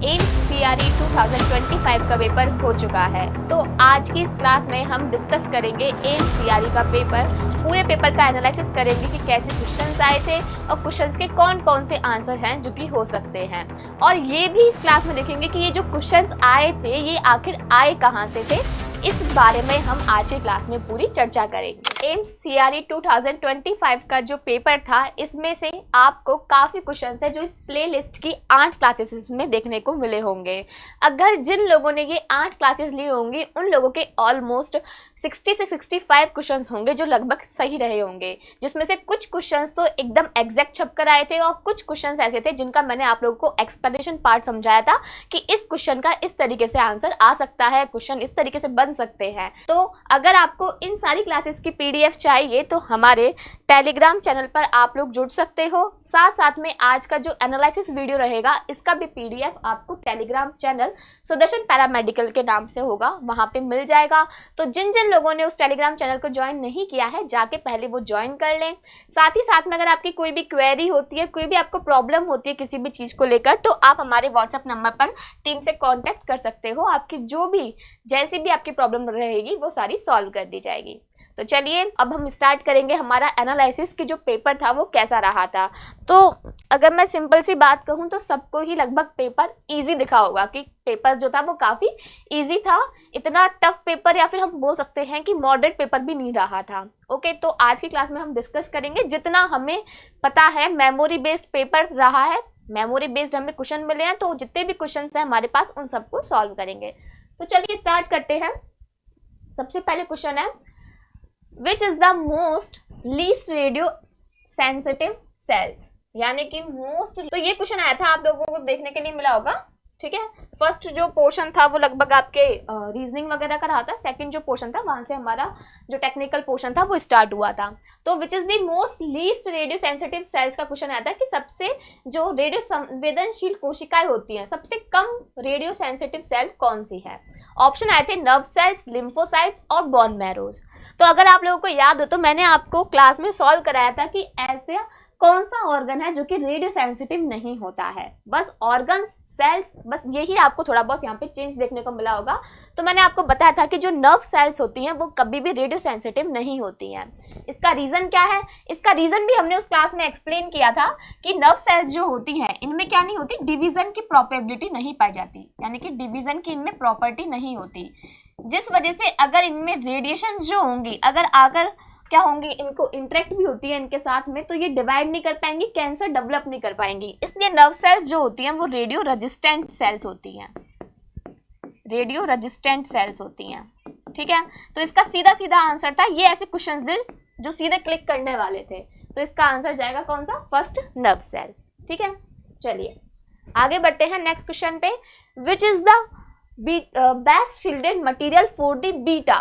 AIIMS CRE 2025 का paper हो चुका है। तो आज की इस क्लास में हम डिस्कस करेंगे एम्स सीआरई का पेपर। पूरे पेपर का एनालिसिस करेंगे कि कैसे क्वेश्चंस आए थे और क्वेश्चंस के कौन कौन से आंसर हैं जो कि हो सकते हैं, और ये भी इस क्लास में देखेंगे कि ये जो क्वेश्चंस आए थे ये आखिर आए कहाँ से थे। इस बारे में हम आज की क्लास में पूरी चर्चा करेंगे। एम्स सीआरई 2025 का जो पेपर था इसमें से आपको काफ़ी क्वेश्चंस है जो इस प्लेलिस्ट की 8 क्लासेस में देखने को मिले होंगे। अगर जिन लोगों ने ये 8 क्लासेस ली होंगी उन लोगों के ऑलमोस्ट 60 से 65 क्वेश्चंस होंगे जो लगभग सही रहे होंगे, जिसमें से कुछ क्वेश्चंस तो एकदम एग्जैक्ट छप कर आए थे और कुछ क्वेश्चंस ऐसे थे जिनका मैंने आप लोगों को एक्सप्लेनेशन पार्ट समझाया था कि इस क्वेश्चन का इस तरीके से आंसर आ सकता है, क्वेश्चन इस तरीके से बन सकते हैं। तो अगर आपको इन सारी क्लासेस की पीडीएफ चाहिए तो हमारे टेलीग्राम चैनल पर आप लोग जुड़ सकते हो। साथ साथ में आज का जो एनालिसिस वीडियो रहेगा इसका भी पीडीएफ आपको टेलीग्राम चैनल सुदर्शन पैरामेडिकल के नाम से होगा, वहां पे मिल जाएगा। तो जिन जिन लोगों ने उस टेलीग्राम चैनल को ज्वाइन नहीं किया है जाके पहले वो ज्वाइन कर लें। साथ ही साथ में अगर आपकी कोई भी क्वेरी होती है, कोई भी आपको प्रॉब्लम होती है किसी भी चीज़ को लेकर, तो आप हमारे व्हाट्सएप नंबर पर टीम से कॉन्टैक्ट कर सकते हो। आपकी जो भी जैसी भी आपकी प्रॉब्लम रहेगी वो सारी सॉल्व कर दी जाएगी। तो चलिए अब हम स्टार्ट करेंगे हमारा एनालिसिस कि जो पेपर था वो कैसा रहा था। तो अगर मैं सिंपल सी बात कहूँ तो सबको ही लगभग पेपर इजी दिखा होगा कि पेपर जो था वो काफ़ी इजी था। इतना टफ पेपर या फिर हम बोल सकते हैं कि मॉडरेट पेपर भी नहीं रहा था। ओके, तो आज की क्लास में हम डिस्कस करेंगे जितना हमें पता है मेमोरी बेस्ड पेपर रहा है, मेमोरी बेस्ड हमें क्वेश्चन मिले हैं, तो जितने भी क्वेश्चन हैं हमारे पास उन सबको सॉल्व करेंगे। तो चलिए स्टार्ट करते हैं। सबसे पहले क्वेश्चन है विच is the most least radio sensitive sales, यानी कि मोस्ट। तो ये क्वेश्चन आया था, आप लोगों को देखने के लिए मिला होगा। ठीक है, फर्स्ट जो पोर्शन था वो लगभग आपके रीजनिंग वगैरह का रहा था। सेकंड जो पोर्शन था वहां से हमारा जो टेक्निकल पोर्शन था वो स्टार्ट हुआ था। तो विच is the most least radio sensitive sales का क्वेश्चन आया था कि सबसे जो रेडियो संवेदनशील कोशिकाएं होती हैं, सबसे कम रेडियो सेंसिटिव सेल कौन सी है। ऑप्शन आए थे नर्व सेल्स, लिम्फोसाइट्स और बोन मैरोज। तो अगर आप लोगों को याद हो तो मैंने आपको क्लास में सॉल्व कराया था कि ऐसे कौन सा ऑर्गन है जो कि रेडियो सेंसिटिव नहीं होता है। बस ऑर्गन्स, सेल्स, बस यही आपको थोड़ा बहुत यहाँ पे चेंज देखने को मिला होगा। तो मैंने आपको बताया था कि जो नर्व सेल्स होती हैं वो कभी भी रेडियो सेंसिटिव नहीं होती हैं। इसका रीजन क्या है, इसका रीजन भी हमने उस क्लास में एक्सप्लेन किया था कि नर्व सेल्स जो होती हैं इनमें क्या नहीं होती, डिवीजन की प्रोबेबिलिटी नहीं पाई जाती, यानी कि डिवीजन की इनमें प्रॉपर्टी नहीं होती, जिस वजह से अगर इनमें रेडिएशन जो होंगी अगर आकर क्या होंगी, इनको इंटरेक्ट भी होती है इनके साथ में, तो ये डिवाइड नहीं कर पाएंगी, कैंसर डेवलप नहीं कर पाएंगी। इसलिए नर्व सेल्स जो होती हैं वो रेडियो रेजिस्टेंट सेल्स होती हैं, रेडियो रेजिस्टेंट सेल्स होती हैं। ठीक है, तो इसका सीधा सीधा आंसर था, ये ऐसे क्वेश्चंस थे जो सीधे क्लिक करने वाले थे, तो इसका आंसर जाएगा कौन सा, फर्स्ट नर्व सेल्स। ठीक है, चलिए आगे बढ़ते हैं नेक्स्ट क्वेश्चन पे। विच is the best shielded material for the beta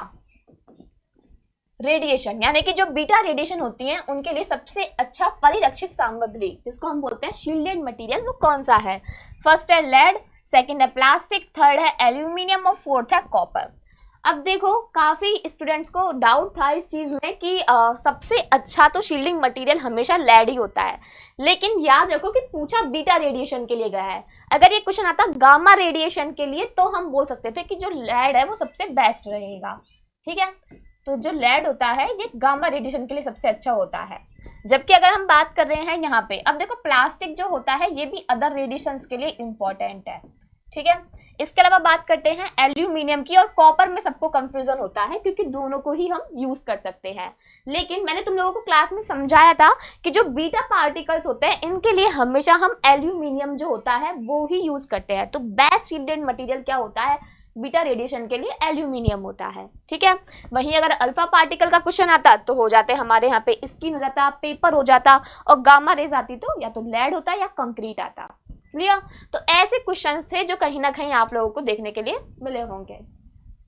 radiation, यानी कि जो बीटा रेडिएशन होती हैं उनके लिए सबसे अच्छा परिरक्षित सामग्री जिसको हम बोलते हैं शील्डेड मटेरियल वो कौन सा है। फर्स्ट है लेड, सेकंड है प्लास्टिक, थर्ड है एल्यूमिनियम और फोर्थ है कॉपर। अब देखो काफी स्टूडेंट्स को डाउट था इस चीज में कि सबसे अच्छा तो शील्डिंग मटेरियल हमेशा लेड ही होता है, लेकिन याद रखो कि पूछा बीटा रेडिएशन के लिए गया है। अगर ये क्वेश्चन आता गामा रेडिएशन के लिए तो हम बोल सकते थे कि जो लेड है वो सबसे बेस्ट रहेगा। ठीक है, तो जो लेड होता है ये गामा रेडिएशन के लिए सबसे अच्छा होता है। जबकि अगर हम बात कर रहे हैं यहाँ पे, अब देखो प्लास्टिक जो होता है ये भी अदर रेडिएशंस के लिए इंपॉर्टेंट है। ठीक है, इसके अलावा बात करते हैं एल्यूमिनियम की, और कॉपर में सबको कंफ्यूजन होता है क्योंकि दोनों को ही हम यूज कर सकते हैं। लेकिन मैंने तुम लोगों को क्लास में समझाया था कि जो बीटा पार्टिकल्स होते हैं इनके लिए हमेशा हम एल्यूमिनियम जो होता है वो ही यूज करते हैं। तो बेस्ट शील्डेड मटेरियल क्या होता है बीटा रेडिएशन के लिए, एल्यूमिनियम होता है। ठीक है, वहीं अगर अल्फा पार्टिकल का क्वेश्चन आता तो हो जाते हमारे यहाँ पे स्किन हो जाता, पेपर हो जाता, और गामा रेज आती तो या तो लेड होता या कंक्रीट आता। क्लियर, तो ऐसे क्वेश्चंस थे जो कहीं ना कहीं आप लोगों को देखने के लिए मिले होंगे।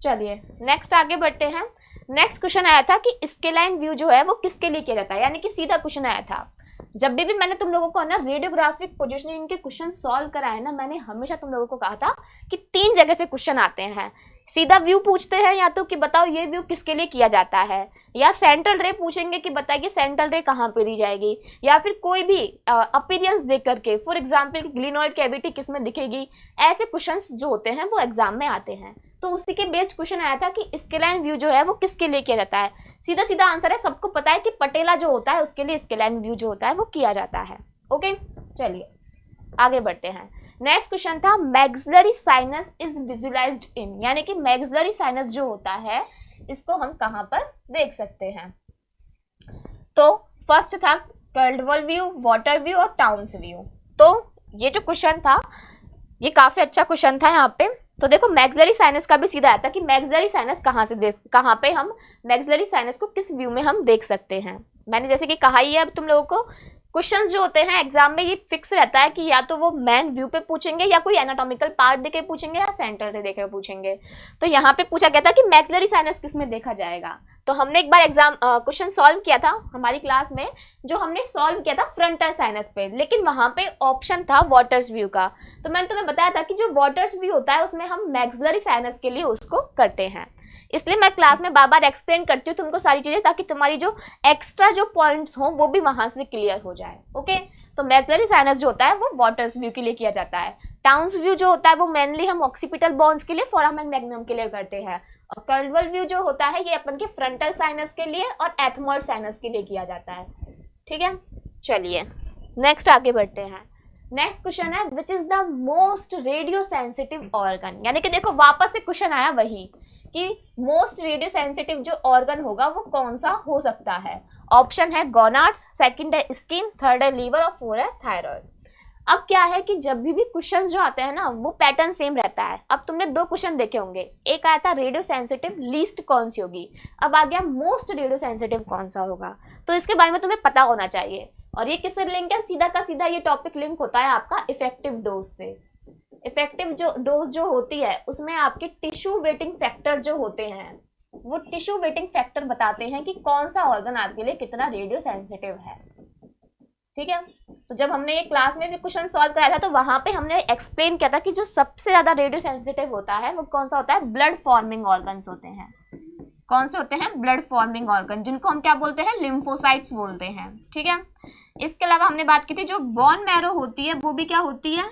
चलिए नेक्स्ट आगे बढ़ते हैं। नेक्स्ट क्वेश्चन आया था कि स्केलाइन व्यू जो है वो किसके लिए किया जाता है, यानी कि सीधा क्वेश्चन आया था जब भी मैंने तुम लोगों को ना रेडियोग्राफिक पोजीशनिंग के क्वेश्चन सॉल्व कराए ना, मैंने हमेशा तुम लोगों को कहा था कि 3 जगह से क्वेश्चन आते हैं। सीधा व्यू पूछते हैं, या तो कि बताओ ये व्यू किसके लिए किया जाता है, या सेंट्रल रे पूछेंगे कि बताइए सेंट्रल रे कहाँ पे दी जाएगी, या फिर कोई भी अपीयरेंस देख करके, फॉर एग्जांपल ग्लिनोइड कैविटी किस में दिखेगी। ऐसे क्वेश्चंस जो होते हैं वो एग्जाम में आते हैं। तो उसी के बेस्ड क्वेश्चन आया था कि स्केलाइन व्यू जो है वो किसके लिए किया जाता है। सीधा सीधा आंसर है, सबको पता है कि पटेला जो होता है उसके लिए स्केलाइन व्यू जो होता है वो किया जाता है। ओके, चलिए आगे बढ़ते हैं। नेक्स्ट क्वेश्चन था मैक्सिलरी साइनस इज विजुअलाइज्ड इन, यानी कि मैक्सिलरी साइनस जो होता है इसको हम कहां पर देख सकते हैं। तो फर्स्ट था कर्ल्डवॉल व्यू, वाटर व्यू और टाउन्स व्यू। तो ये जो क्वेश्चन था ये काफी अच्छा क्वेश्चन था यहाँ पे। तो देखो मैक्सिलरी साइनस का भी सीधा आया था कि मैक्सिलरी साइनस कहाँ पे हम मैक्सिलरी साइनस को किस व्यू में हम देख सकते हैं। मैंने जैसे कि कहा ही है, अब तुम लोगों को क्वेश्चंस जो होते हैं एग्जाम में ये फिक्स रहता है कि या तो वो मेन व्यू पे पूछेंगे, या कोई एनाटॉमिकल पार्ट देके पूछेंगे, या सेंटर से देके पूछेंगे। तो यहाँ पे पूछा गया था कि मैक्सिलरी साइनस किस में देखा जाएगा। तो हमने एक बार एग्जाम क्वेश्चन सॉल्व किया था हमारी क्लास में, जो हमने सॉल्व किया था फ्रंटल साइनस पे, लेकिन वहां पे ऑप्शन था वाटर्स व्यू का। तो मैंने तुम्हें बताया था कि जो वाटर्स व्यू होता है उसमें हम मैक्सिलरी साइनस के लिए उसको करते हैं। इसलिए मैं क्लास में बार बार एक्सप्लेन करती हूँ तुमको सारी चीजें, ताकि तुम्हारी जो एक्स्ट्रा जो पॉइंट्स हो वो भी वहां से क्लियर हो जाए। ओके, तो मैक्सिलरी साइनस जो होता है वो वाटर्स व्यू के लिए किया जाता है। टाउन्स व्यू जो होता है वो मेनली हम ऑक्सीपिटल बोन्स के लिए, फोरामेन मैग्नम के लिए करते हैं। और कर्ल्डवॉल व्यू जो होता है ये अपन के फ्रंटल साइनस के लिए और एथमॉइड साइनस के लिए किया जाता है। ठीक है, चलिए नेक्स्ट आगे बढ़ते हैं। नेक्स्ट क्वेश्चन है विच is the most radio sensitive organ, यानी कि देखो वापस से क्वेश्चन आया वही कि मोस्ट रेडियो सेंसिटिव जो ऑर्गन होगा वो कौन सा हो सकता है। ऑप्शन है गोनाड्स, सेकंड है स्किन, थर्ड है लीवर और फोर्थ है थायराइड। अब क्या है कि जब भी क्वेश्चन जो आते हैं ना वो पैटर्न सेम रहता है। अब तुमने 2 क्वेश्चन देखे होंगे, एक आया था रेडियो सेंसिटिव लीस्ट कौन सी होगी, अब आ गया मोस्ट रेडियो सेंसिटिव कौन सा होगा। तो इसके बारे में तुम्हें पता होना चाहिए। और ये किससे लिंक है, सीधा का सीधा ये टॉपिक लिंक होता है आपका इफेक्टिव डोज से। इफेक्टिव जो डोज जो होती है उसमें आपके टिश्यू वेटिंग फैक्टर जो होते हैं वो टिश्यू वेटिंग फैक्टर बताते हैं कि कौन सा ऑर्गन आपके लिए कितना रेडियो सेंसिटिव है। ठीक है, तो जब हमने ये क्लास में भी क्वेश्चन सॉल्व कराया था तो वहां पे हमने एक्सप्लेन किया था कि जो सबसे ज्यादा रेडियो सेंसिटिव होता है वो कौन सा होता है, ब्लड फॉर्मिंग ऑर्गन्स होते हैं। कौन से होते हैं, ब्लड फॉर्मिंग ऑर्गन, जिनको हम क्या बोलते हैं, लिम्फोसाइट्स बोलते हैं। ठीक है, इसके अलावा हमने बात की थी जो बोन मैरो होती है वो भी क्या होती है,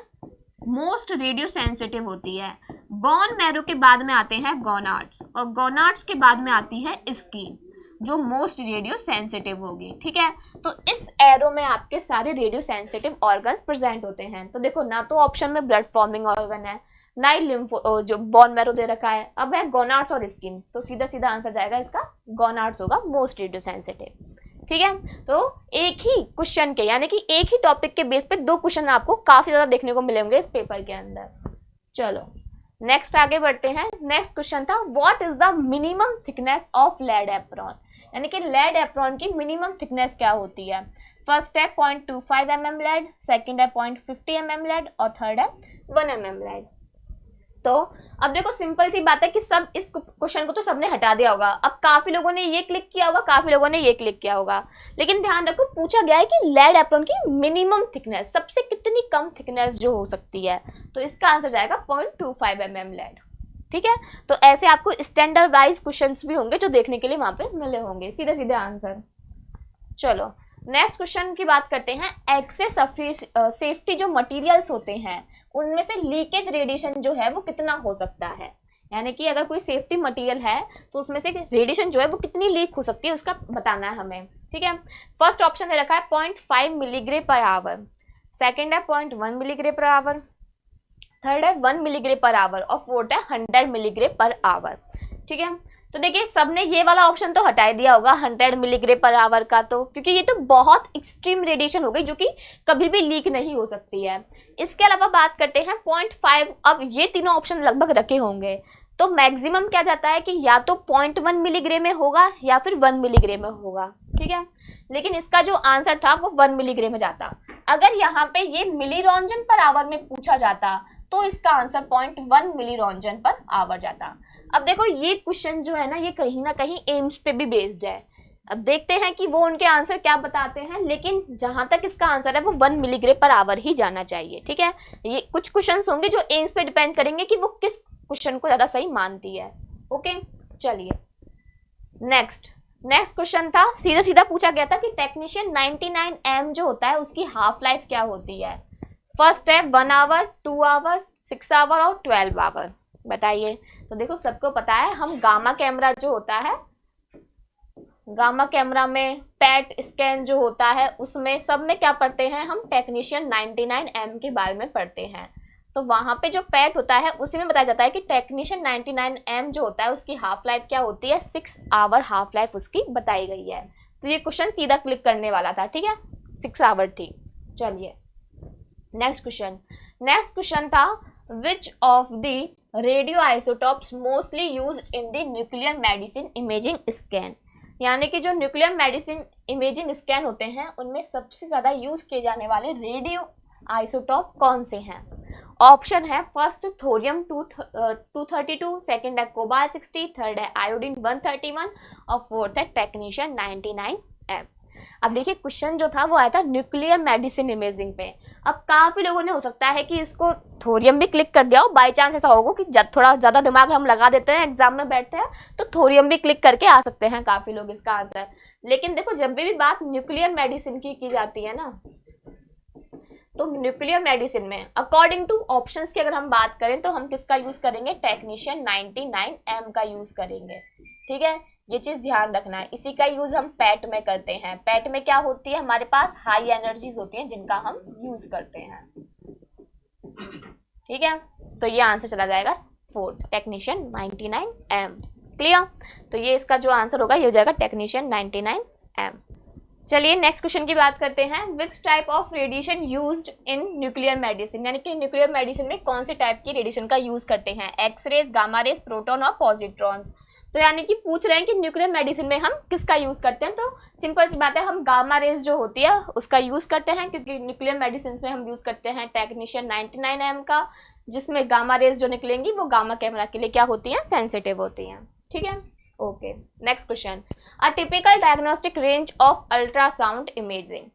मोस्ट रेडियो सेंसिटिव होती है। बोन मैरो के बाद में आते हैं गोनाड्स, और गोनाड्स के बाद में आती है स्किन जो मोस्ट रेडियो सेंसिटिव होगी। ठीक है, तो इस एरो में आपके सारे रेडियो सेंसिटिव ऑर्गन्स प्रेजेंट होते हैं। तो देखो ना तो ऑप्शन में ब्लड फॉर्मिंग ऑर्गन है, ना ही लिम्फो जो बोन मैरो दे रखा है, अब है गोनाड्स और स्किन। तो सीधा सीधा आंसर जाएगा इसका गोनाड्स होगा मोस्ट रेडियो सेंसिटिव। ठीक है, तो एक ही क्वेश्चन के यानी कि एक ही टॉपिक के बेस पे 2 क्वेश्चन आपको काफी ज्यादा देखने को मिलेंगे इस पेपर के अंदर। चलो नेक्स्ट आगे बढ़ते हैं। नेक्स्ट क्वेश्चन था what is the minimum thickness of lead apron, यानी कि लेड एप्रॉन की मिनिमम थिकनेस क्या होती है। फर्स्ट है 0.25 mm लेड, सेकंड है 0.50 mm लेड और थर्ड है 1 mm लेड। तो अब देखो सिंपल सी बात है कि सब इस क्वेश्चन को तो सबने हटा दिया होगा। अब काफी लोगों ने ये क्लिक किया होगा, काफी लोगों ने ये क्लिक किया होगा, लेकिन ध्यान रखो पूछा गया है कि लेड एप्रॉन की मिनिमम थिकनेस, सबसे कितनी कम थिकनेस जो हो सकती है। तो इसका आंसर जाएगा 0.25 mm लेड। ठीक है, तो ऐसे आपको स्टैंडर्ड वाइज क्वेश्चंस भी होंगे जो देखने के लिए वहां पे मिले होंगे, सीधे सीधे आंसर। चलो नेक्स्ट क्वेश्चन की बात करते हैं। एक्सरे सेफ्टी जो मटेरियल्स होते हैं उनमें से लीकेज रेडिएशन जो है वो कितना हो सकता है, यानी कि अगर कोई सेफ्टी मटेरियल है तो उसमें से रेडिएशन जो है वो कितनी लीक हो सकती है उसका बताना है हमें। ठीक है, फर्स्ट ऑप्शन दे रखा है 0.5 मिलीग्रे पर आवर, सेकेंड है 0.1 मिलीग्रे पर आवर, थर्ड है 1 मिलीग्रे पर आवर और फोर्थ है 100 मिलीग्रे पर आवर। ठीक है, तो देखिए सबने ये वाला ऑप्शन तो हटा दिया होगा 100 मिलीग्रे पर आवर का, तो क्योंकि ये तो बहुत एक्सट्रीम रेडिएशन हो गई जो कि कभी भी लीक नहीं हो सकती है। इसके अलावा बात करते हैं 0.5, अब ये तीनों ऑप्शन लगभग रखे होंगे तो मैक्सिमम क्या जाता है कि या तो 0.1 मिलीग्रे में होगा या फिर 1 मिलीग्रे में होगा। ठीक है, लेकिन इसका जो आंसर था वो 1 मिलीग्रे में जाता। अगर यहाँ पे ये मिलीरोंजन पर आवर में पूछा जाता तो इसका आंसर 0.1 मिलीरोंजन पर आवर जाता। अब देखो ये क्वेश्चन जो है ना ये कहीं ना कहीं एम्स पे भी बेस्ड है। अब देखते हैं कि वो उनके आंसर क्या बताते हैं, लेकिन जहां तक इसका आंसर है वो 1 मिलीग्राम पर आवर ही जाना चाहिए। ठीक है, ये कुछ क्वेश्चंस होंगे जो एम्स पे डिपेंड करेंगे कि वो किस क्वेश्चन को ज्यादा सही मानती है। ओके, चलिए नेक्स्ट क्वेश्चन था, सीधा सीधा पूछा गया था कि टेक्नीशियन 99M जो होता है उसकी हाफ लाइफ क्या होती है। फर्स्ट है 1 आवर, 2 आवर, 6 आवर और 12 आवर। बताइए। तो देखो सबको पता है, हम गामा कैमरा जो होता है, गामा कैमरा में पैट स्कैन जो होता है उसमें सब में क्या पढ़ते हैं हम, टेक्नीशियन 99M के बारे में पढ़ते हैं। तो वहां पे जो पैट होता है उसी में बताया जाता है कि टेक्नीशियन 99M जो होता है उसकी हाफ लाइफ क्या होती है, 6 आवर हाफ लाइफ उसकी बताई गई है। तो ये क्वेश्चन सीधा क्लिक करने वाला था। ठीक है, 6 आवर थी। चलिए नेक्स्ट क्वेश्चन था, which of the radio isotopes mostly used in the nuclear medicine imaging scan. यानी कि जो न्यूक्लियर मेडिसिन इमेजिंग स्कैन होते हैं उनमें सबसे ज्यादा यूज किए जाने वाले रेडियो आइसोटॉप कौन से हैं। ऑप्शन है, फर्स्ट थोरियम 232, सेकंड है कोबाल्ट 60, थर्ड है आयोडीन 131 और फोर्थ है टेक्नीशियन 99M। अब देखिए क्वेश्चन जो था वो आया था न्यूक्लियर मेडिसिन इमेजिंग पे। अब काफी लोगों ने हो सकता है कि इसको थोरियम भी क्लिक कर दिया हो, बाई चांस ऐसा होगा कि थोड़ा ज्यादा दिमाग हम लगा देते हैं एग्जाम में बैठते हैं तो थोरियम भी क्लिक करके आ सकते हैं काफी लोग इसका आंसर। लेकिन देखो जब भी बात न्यूक्लियर मेडिसिन की जाती है ना, तो न्यूक्लियर मेडिसिन में अकॉर्डिंग टू ऑप्शंस की अगर हम बात करें तो हम किसका यूज करेंगे, टेक्नीशियन 99M का यूज करेंगे। ठीक है, ये चीज ध्यान रखना है। इसी का यूज हम पैट में करते हैं। पैट में क्या होती है, हमारे पास हाई एनर्जीज होती हैं जिनका हम यूज करते हैं। ठीक है, तो ये आंसर चला जाएगा फोर्थ, टेक्नीशियन 99M। क्लियर, तो ये इसका जो आंसर होगा ये हो जाएगा टेक्नीशियन 99M। चलिए नेक्स्ट क्वेश्चन की बात करते हैं, विच type of radiation used in nuclear medicine. यानी कि न्यूक्लियर मेडिसिन में कौन से टाइप की रेडिएशन का यूज करते हैं, एक्सरेज, गामा रेज, प्रोटॉन और पॉजिट्रॉन्स। तो यानी कि पूछ रहे हैं कि न्यूक्लियर मेडिसिन में हम किसका यूज करते हैं। तो सिंपल सी बात है, हम गामा रेज जो होती है उसका यूज करते हैं, क्योंकि न्यूक्लियर मेडिसिन में हम यूज करते हैं टेक्नीशियन 99M का, जिसमें गामा रेज जो निकलेंगी वो गामा कैमरा के लिए क्या होती हैं, सेंसिटिव होती हैं। ठीक है, okay next question, a typical diagnostic range of ultrasound imaging.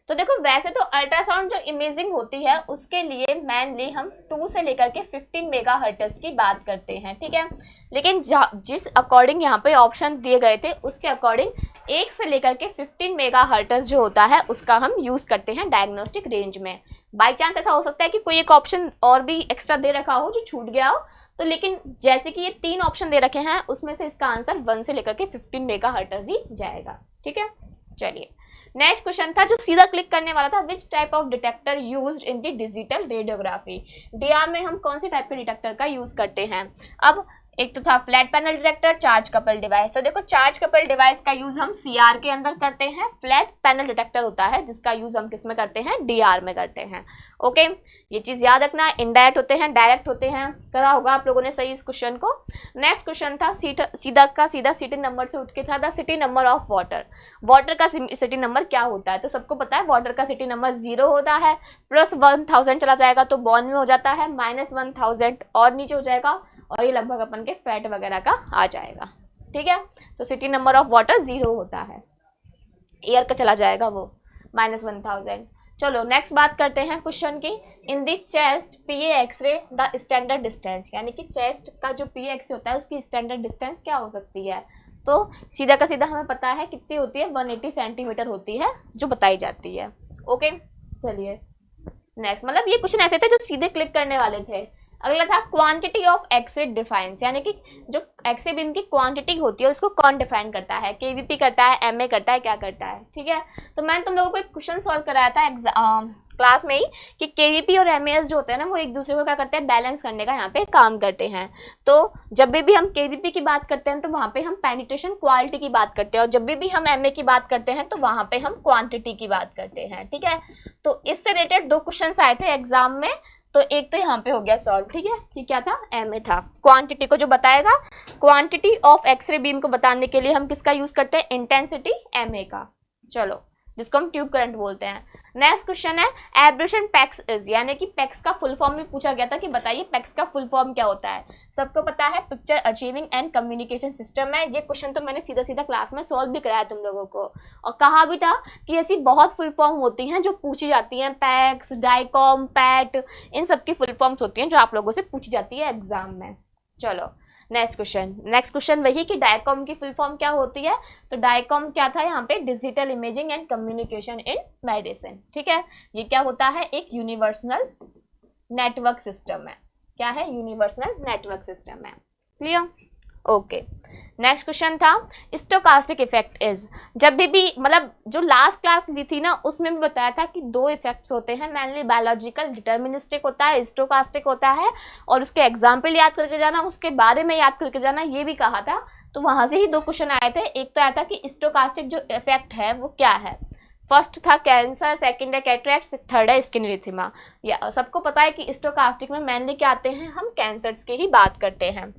तो देखो वैसे तो अल्ट्रासाउंड जो इमेजिंग होती है उसके लिए मेनली हम 2 से लेकर के 15 मेगाहर्ट्ज की बात करते हैं। ठीक है, लेकिन जिस अकॉर्डिंग यहाँ पे ऑप्शन दिए गए थे उसके अकॉर्डिंग 1 से लेकर के 15 मेगाहर्ट्ज जो होता है उसका हम यूज करते हैं डायग्नोस्टिक रेंज में। बाई चांस ऐसा हो सकता है कि कोई एक ऑप्शन और भी एक्स्ट्रा दे रखा हो जो छूट गया हो, तो लेकिन जैसे कि ये 3 ऑप्शन दे रखे हैं उसमें से इसका आंसर 1 से लेकर के 15 मेगाहर्ट्ज ही जाएगा। ठीक है, चलिए नेक्स्ट क्वेश्चन था जो सीधा क्लिक करने वाला था, which type of detector used in the digital radiography. DR में हम कौन से टाइप के डिटेक्टर का यूज करते हैं। अब एक तो था flat panel detector, charge couple device. तो देखो चार्ज कपल डिवाइस का यूज हम सीआर के अंदर करते हैं, फ्लैट पैनल डिटेक्टर होता है जिसका यूज हम किस में करते हैं, डीआर में करते हैं। ओके, ये चीज याद रखना, इनडायरेक्ट होते हैं, डायरेक्ट होते हैं, करा होगा आप लोगों ने सही इस क्वेश्चन को। नेक्स्ट क्वेश्चन था सीधा सिटी नंबर से उठ के था, the city number of water. Water का सिटी नंबर क्या होता है, तो सबको पता है वाटर का सिटी नंबर 0 होता है, प्लस 1000 चला जाएगा तो बॉन्ड में हो जाता है, -1000 और नीचे हो जाएगा और ये लगभग अपन के फैट वगैरह का आ जाएगा। ठीक है, तो सिटी नंबर ऑफ वाटर 0 होता है, एयर का चला जाएगा वो -1000। चलो नेक्स्ट बात करते हैं क्वेश्चन की, in the chest PA x ray the standard distance. यानी कि चेस्ट का जो पीए एक्सरे होता है उसकी स्टैंडर्ड डिस्टेंस क्या हो सकती है। तो सीधा का सीधा हमें पता है कितनी होती है, 180 सेंटीमीटर होती है जो बताई जाती है। ओके, चलिए नेक्स्ट, मतलब ये क्वेश्चन ऐसे थे जो सीधे क्लिक करने वाले थे। अगला था क्वांटिटी ऑफ एक्सरे डिफाइंस, यानी कि जो एक्सरे बीम की क्वांटिटी होती है उसको कौन डिफाइन करता है, केवीपी करता है, एमए करता है, क्या करता है। ठीक है, तो मैंने तुम लोगों को एक क्वेश्चन सॉल्व कराया था क्लास में ही कि केवीपी और एमएएस जो होते हैं ना वो एक दूसरे को क्या करते हैं, बैलेंस करने का यहाँ पे काम करते हैं। तो जब भी हम केवीपी की बात करते हैं तो वहाँ पे हम पेनिट्रेशन क्वालिटी की बात करते हैं, और जब भी हम एमए की बात करते हैं तो वहाँ पे हम क्वांटिटी की बात करते हैं। ठीक है, तो इससे रिलेटेड 2 क्वेश्चन आए थे एग्जाम में, तो एक तो यहाँ पे हो गया सॉल्व। ठीक है, कि क्या था, एमए था। क्वांटिटी को जो बताएगा, क्वांटिटी ऑफ एक्सरे बीम को बताने के लिए हम किसका यूज करते हैं, इंटेंसिटी एमए का। चलो जिसको हम ट्यूब करंट बोलते हैं। नेक्स्ट क्वेश्चन है एब्रेशन पैक्स इज, यानी कि पैक्स का फुल फॉर्म भी पूछा गया था कि बताइए पैक्स का फुल फॉर्म क्या होता है। सबको पता है picture achieving and communication system है। ये क्वेश्चन तो मैंने सीधा सीधा क्लास में सॉल्व भी कराया तुम लोगों को, और कहा भी था कि ऐसी बहुत फुल फॉर्म होती हैं जो पूछी जाती हैं, पैक्स, डाइकॉम, पैट, इन सब की फुल फॉर्म्स होती हैं जो आप लोगों से पूछी जाती है एग्जाम में। चलो नेक्स्ट क्वेश्चन वही कि डायकॉम की फुल फॉर्म क्या होती है। तो डायकॉम क्या था यहाँ पे, digital imaging and communication in medicine. ठीक है, ये क्या होता है, एक यूनिवर्सल नेटवर्क सिस्टम है। क्या है, यूनिवर्सल नेटवर्क सिस्टम है। Clear, okay. नेक्स्ट क्वेश्चन था स्टोकास्टिक इफेक्ट इज। जब भी मतलब जो लास्ट क्लास ली थी ना उसमें भी बताया था कि दो इफेक्ट्स होते हैं, मेनली बायोलॉजिकल डिटर्मिनिस्टिक होता है, स्टोकास्टिक होता है, और उसके एग्जाम्पल याद करके जाना, उसके बारे में याद करके जाना, ये भी कहा था। तो वहां से ही दो क्वेश्चन आए थे। एक तो आया था कि स्टोकास्टिक जो इफेक्ट है वो क्या है। फर्स्ट था कैंसर, सेकंड है कैटरेक्ट, थर्ड है स्किन इरिथेमा। या सबको पता है कि स्टोकास्टिक में मेनली क्या आते हैं, हम कैंसर्स की ही बात करते हैं।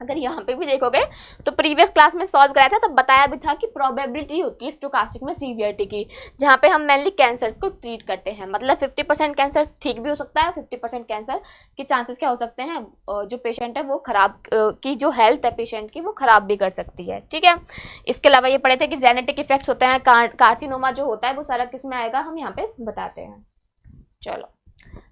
अगर यहाँ पे भी देखोगे तो प्रीवियस क्लास में सॉल्व कराया था तब बताया भी था कि प्रोबेबिलिटी होती है स्टोकास्टिक में सीवियरिटी की, जहाँ पे हम मेनली कैंसर्स को ट्रीट करते हैं। मतलब 50% कैंसर ठीक भी हो सकता है, 50% कैंसर के चांसेस क्या हो सकते हैं, जो पेशेंट है वो खराब की जो हेल्थ है पेशेंट की वो खराब भी कर सकती है। ठीक है, इसके अलावा ये पढ़े थे कि जेनेटिक इफेक्ट्स होते हैं, कार्सिनोमा जो होता है वो सारा किस में आएगा, हम यहाँ पे बताते हैं। चलो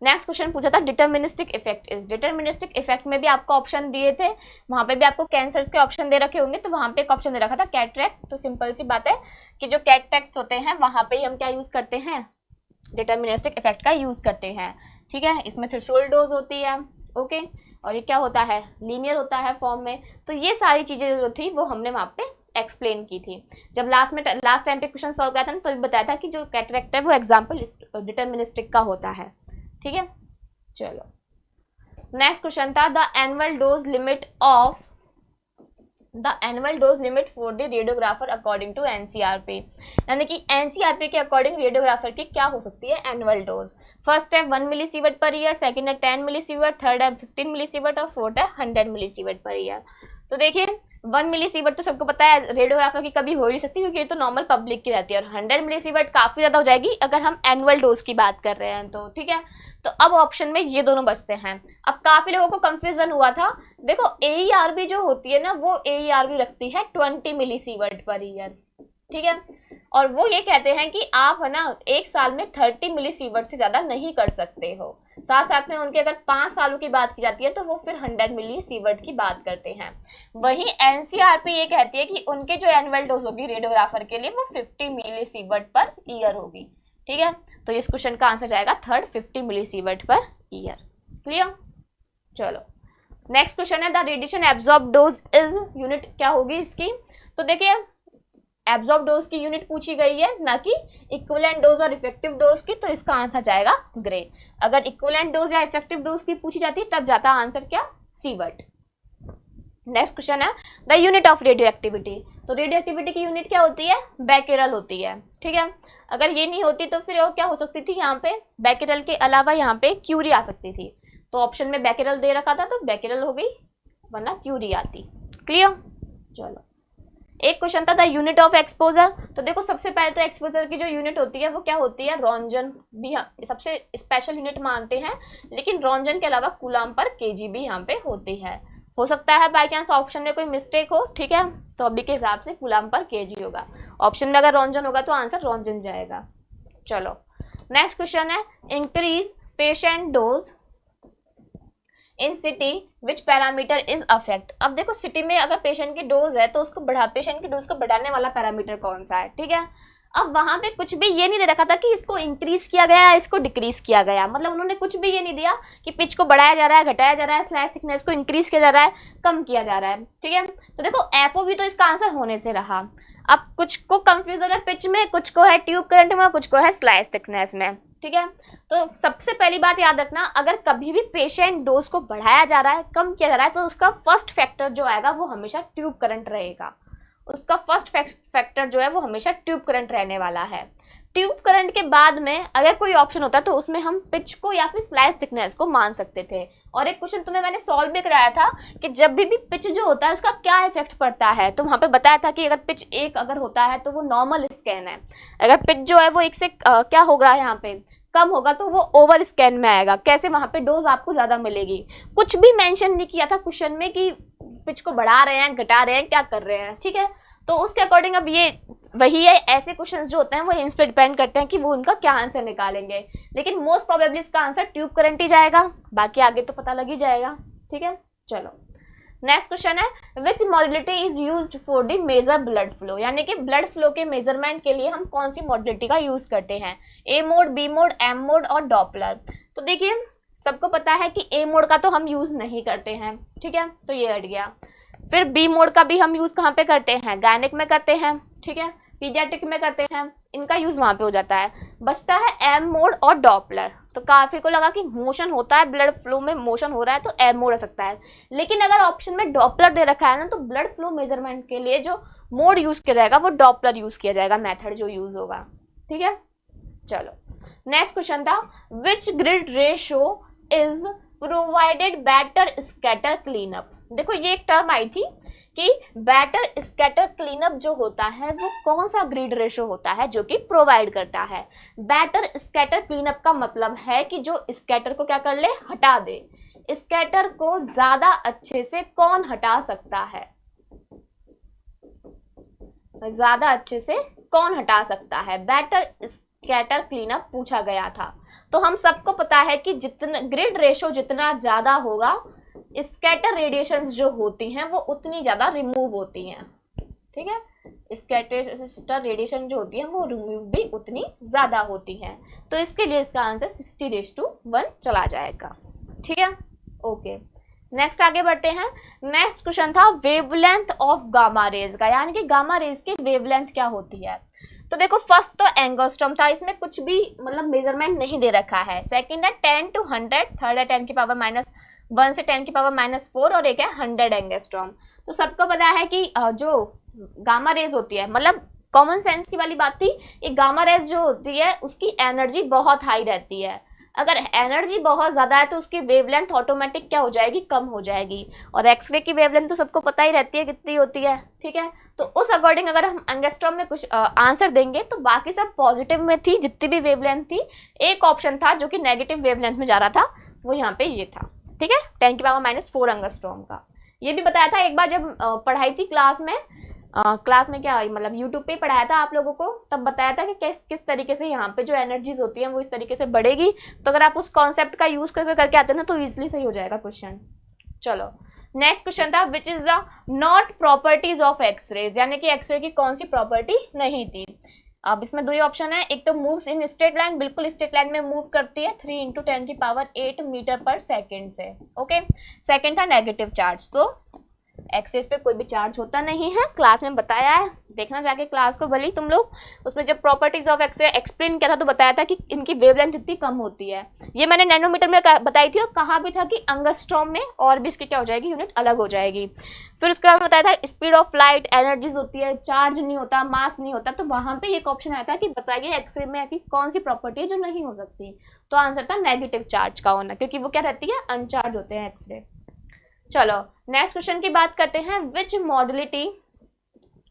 नेक्स्ट क्वेश्चन पूछा था deterministic effect is. Deterministic effect में भी आपको ऑप्शन दिए थे, वहां पे भी आपको कैंसर्स के ऑप्शन दे रखे होंगे, तो वहां पे एक ऑप्शन दे रखा था कैटरेक्ट। तो सिंपल सी बात है कि जो कैटरेक्ट होते हैं वहां पे हम क्या यूज करते हैं, डिटर्मिनिस्टिक इफेक्ट का यूज करते हैं। ठीक है, इसमें थ्रेशोल्ड डोज होती है, ओके, और ये क्या होता है, लीनियर होता है फॉर्म में। तो ये सारी चीजें जो थी वो हमने वहां पे एक्सप्लेन की थी। जब लास्ट टाइम पे क्वेश्चन सॉल्व किया था ना तो बताया था कि जो कैटरेक्ट है वो एग्जाम्पल डिटर्मिनिस्टिक का होता है। ठीक है, चलो नेक्स्ट क्वेश्चन था the annual dose limit for the radiographer according to NCRP. यानी कि एनसीआरपी के अकॉर्डिंग रेडियोग्राफर की क्या हो सकती है एनुअल डोज। फर्स्ट है 1 मिलीसीवर्ट पर ईयर, सेकंड है 10 मिलीसीवर्ट, थर्ड है 15 मिलीसीवर्ट और फोर्थ है 100 मिलीसीवर्ट पर ईयर। तो देखिए 1 मिलीसीवर्ट तो सबको पता है रेडियोग्राफर की कभी हो ही नहीं सकती क्योंकि ये तो नॉर्मल पब्लिक की रहती है, और 100 मिलीसीवर्ट काफी ज्यादा हो जाएगी अगर हम एनुअल डोज की बात कर रहे हैं तो। ठीक है, तो अब ऑप्शन में ये दोनों बचते हैं। अब काफी लोगों को कंफ्यूजन हुआ था, देखो AERB जो होती है ना वो AERB रखती है 20 मिलीसीवर्ट पर ईयर। ठीक है, और वो ये कहते हैं कि आप है ना एक साल में 30 मिलीसीवर्ट से ज्यादा नहीं कर सकते हो। साथ साथ में उनके अगर 5 सालों की बात की जाती है तो वो फिर 100 मिलीसीवर्ट की बात करते हैं। वहीं एनसीआरपी ये कहती है कि उनके जो एनुअल डोज होगी रेडियोग्राफर के लिए वो 50 मिलीसीवर्ट पर ईयर होगी। ठीक है, तो इस क्वेश्चन का आंसर जाएगा third, 50 millisievert per year. Clear, चलो नेक्स्ट क्वेश्चन है the radiation absorb dose is, unit क्या होगी इसकी। तो देखिए एब्जॉर्ब डोज की यूनिट पूछी गई है, ना कि इक्विवेलेंट डोज और इफेक्टिव डोज की, तो इसका आंसर जाएगा ग्रे। अगर इक्विवेलेंट डोज या इफेक्टिव डोज की पूछी जाती है तब जाता आंसर क्या, सीवर्ट। नेक्स्ट क्वेश्चन है the unit of radio activity. तो रेडियो एक्टिविटी की यूनिट क्या होती है, बैकेरल होती है। ठीक है, अगर ये नहीं होती तो फिर और क्या हो सकती थी, यहाँ पे बैकेरल के अलावा यहाँ पे क्यूरी आ सकती थी। तो ऑप्शन में बैकेरल दे रखा था तो बैकेरल हो गई, वरना क्यूरी आती। क्लियर, चलो एक क्वेश्चन था द यूनिट ऑफ एक्सपोजर। तो देखो सबसे पहले तो एक्सपोजर की जो यूनिट होती है वो क्या होती है, रॉन्जन भी सबसे स्पेशल यूनिट मानते हैं, लेकिन रॉन्जन के अलावा कूलाम पर केजी भी यहाँ पे होती है। हो सकता है बाई चांस ऑप्शन में कोई मिस्टेक हो, ठीक है, तो अभी के हिसाब से कूलाम पर केजी होगा। ऑप्शन में अगर रॉन्जन होगा तो आंसर रॉन्जन जाएगा। चलो नेक्स्ट क्वेश्चन है increase patient dose in city which parameter is affect. अब देखो सिटी में अगर पेशेंट की डोज है तो उसको पेशेंट की डोज को बढ़ाने वाला पैरामीटर कौन सा है। ठीक है, अब वहां पे कुछ भी ये नहीं दे रखा था कि इसको इंक्रीज किया गया है इसको डिक्रीज किया गया, मतलब उन्होंने कुछ भी ये नहीं दिया कि पिच को बढ़ाया जा रहा है, घटाया जा रहा है, स्लैश थिकनेस को इंक्रीज किया जा रहा है, कम किया जा रहा है। ठीक है, तो देखो एफओ भी तो इसका आंसर होने से रहा। अब कुछ को कंफ्यूजन है पिच में, कुछ को है ट्यूब करंट में, कुछ को है स्लैश थिकनेस में। ठीक है, तो सबसे पहली बात याद रखना, अगर कभी भी पेशेंट डोज को बढ़ाया जा रहा है, कम किया जा रहा है, तो उसका फर्स्ट फैक्टर जो आएगा वो हमेशा ट्यूब करंट रहेगा। उसका फर्स्ट फैक्टर जो है वो हमेशा ट्यूब करंट रहने वाला है। ट्यूब करंट के बाद में अगर कोई ऑप्शन होता तो उसमें हम पिच को या फिर स्लैश थिकनेस को मान सकते थे, और एक क्वेश्चन तुम्हें मैंने सॉल्व भी कराया था कि जब भी पिच जो होता है उसका क्या इफेक्ट पड़ता है। तो वहां पे बताया था कि अगर पिच 1 अगर होता है तो वो नॉर्मल स्कैन है, अगर पिच जो है वो 1 से क्या होगा यहाँ पे कम होगा तो वो ओवर स्कैन में आएगा। कैसे, वहां पे डोज आपको ज्यादा मिलेगी। कुछ भी मेंशन नहीं किया था क्वेश्चन में कि पिच को बढ़ा रहे हैं घटा रहे हैं क्या कर रहे हैं, ठीक है। तो उसके अकॉर्डिंग अब ये वही है, ऐसे क्वेश्चंस जो होते हैं वो इस पे डिपेंड करते हैं कि वो उनका क्या आंसर निकालेंगे। लेकिन मोस्ट प्रोबेबली इसका आंसर ट्यूब करंट ही जाएगा, बाकी आगे तो पता लग ही जाएगा, ठीक है। चलो नेक्स्ट क्वेश्चन है which modality is used for the major blood flow, यानी कि ब्लड फ्लो के मेजरमेंट के लिए हम कौन सी मॉड्यूलिटी का यूज करते हैं। A mode, B mode, M mode और डॉपलर। तो देखिए सबको पता है कि ए मोड का तो हम यूज नहीं करते हैं, ठीक है, तो ये हट गया। फिर बी मोड का भी हम यूज कहाँ पे करते हैं, गायनिक में करते हैं, ठीक है, पीडियाट्रिक में करते हैं, इनका यूज वहां पे हो जाता है। बचता है एम मोड और डॉपलर। तो काफी को लगा कि मोशन होता है, ब्लड फ्लो में मोशन हो रहा है तो एम मोड हो सकता है, लेकिन अगर ऑप्शन में डॉपलर दे रखा है ना तो ब्लड फ्लो मेजरमेंट के लिए जो मोड यूज किया जाएगा वो डॉपलर यूज किया जाएगा, मेथड जो यूज होगा, ठीक है। चलो नेक्स्ट क्वेश्चन था which grid ratio is provided better scatter cleanup. देखो ये एक टर्म आई थी कि बेटर स्कैटर क्लीनअप जो होता है वो कौन सा ग्रिड रेशो होता है जो कि प्रोवाइड करता है। बेटर स्कैटर क्लीनअप का मतलब है कि जो स्कैटर को क्या कर ले, हटा दे। स्कैटर को ज्यादा अच्छे से कौन हटा सकता है, ज्यादा अच्छे से कौन हटा सकता है, बेटर स्कैटर क्लीनअप पूछा गया था। तो हम सबको पता है कि जितना ग्रिड रेशो जितना ज्यादा होगा स्कैटर रेडिएशंस जो होती हैं वो उतनी ज्यादा रिमूव होती हैं, ठीक है। स्कैटर रेडिएशन जो होती है वो रिमूव भी उतनी ज्यादा होती हैं। तो इसके लिए इसका आंसर 60:1 चला जाएगा, ठीक है। ओके नेक्स्ट आगे बढ़ते हैं। नेक्स्ट क्वेश्चन था वेवलेंथ ऑफ गामा रेज का, यानी कि गामा रेज की वेवलेंथ क्या होती है। तो देखो फर्स्ट तो एंगस्ट्रॉम था, इसमें कुछ भी मतलब मेजरमेंट नहीं दे रखा है। सेकंड है 10 to 100, थर्ड है 10 की पावर -1 से 10 की पावर -4 और एक है 100 एंगस्ट्रॉम। तो सबको पता है कि जो गामा रेज होती है, मतलब कॉमन सेंस की वाली बात थी, ये गामा रेज जो होती है उसकी एनर्जी बहुत हाई रहती है। अगर एनर्जी बहुत ज्यादा है तो उसकी वेवलेंथ ऑटोमेटिक क्या हो जाएगी, कम हो जाएगी। और एक्सरे की वेवलेंथ तो सबको पता ही रहती है कितनी होती है, ठीक है। तो उस अकॉर्डिंग अगर हम एंगस्ट्रॉम में कुछ आंसर देंगे तो बाकी सब पॉजिटिव में थी जितनी भी वेवलेंथ थी। एक ऑप्शन था जो कि नेगेटिव वेवलेंथ में जा रहा था, वो यहाँ पे ये था, ठीक है, 10 की पावर -4 एंगस्ट्रॉम का। ये भी बताया था एक बार जब पढ़ाई थी क्लास में क्या मतलब यूट्यूब पे पढ़ाया था आप लोगों को, तब बताया था कि किस तरीके से यहाँ पे जो एनर्जीज होती हैं वो इस तरीके से बढ़ेगी। तो अगर आप उस कॉन्सेप्ट का यूज करके आते ना तो इजिली सही हो जाएगा क्वेश्चन। चलो नेक्स्ट क्वेश्चन था which is the not properties of x rays, यानी कि एक्सरे की कौन सी प्रॉपर्टी नहीं थी। अब इसमें दो ही ऑप्शन है, एक तो मूव्स इन स्ट्रेट लाइन, बिल्कुल स्ट्रेट लाइन में मूव करती है 3 × 10⁸ मीटर पर सेकेंड से, ओके। सेकेंड था नेगेटिव चार्ज, तो एक्सेस पे कोई भी चार्ज होता नहीं है, क्लास में बताया है, देखना जाके क्लास को भले तुम लोग। उसमें जब प्रॉपर्टीज ऑफ एक्सरे एक्सप्लेन किया था तो बताया था कि इनकी वेवलेंथ इतनी कम होती है। ये मैंने नैनोमीटर में बताई थी और कहा भी था कि एंगस्ट्रॉम में और भी इसकी क्या हो जाएगी, यूनिट अलग हो जाएगी। फिर उसके बाद बताया था स्पीड ऑफ लाइट, एनर्जीज होती है, चार्ज नहीं होता, मास नहीं होता। तो वहां पे एक ऑप्शन आया था कि बताइए एक्सरे में ऐसी कौन सी प्रॉपर्टी है जो नहीं हो सकती। तो आंसर था नेगेटिव चार्ज का होना, क्योंकि वो क्या रहती है, अनचार्ज होते हैं एक्सरे। चलो नेक्स्ट क्वेश्चन की बात करते हैं which modality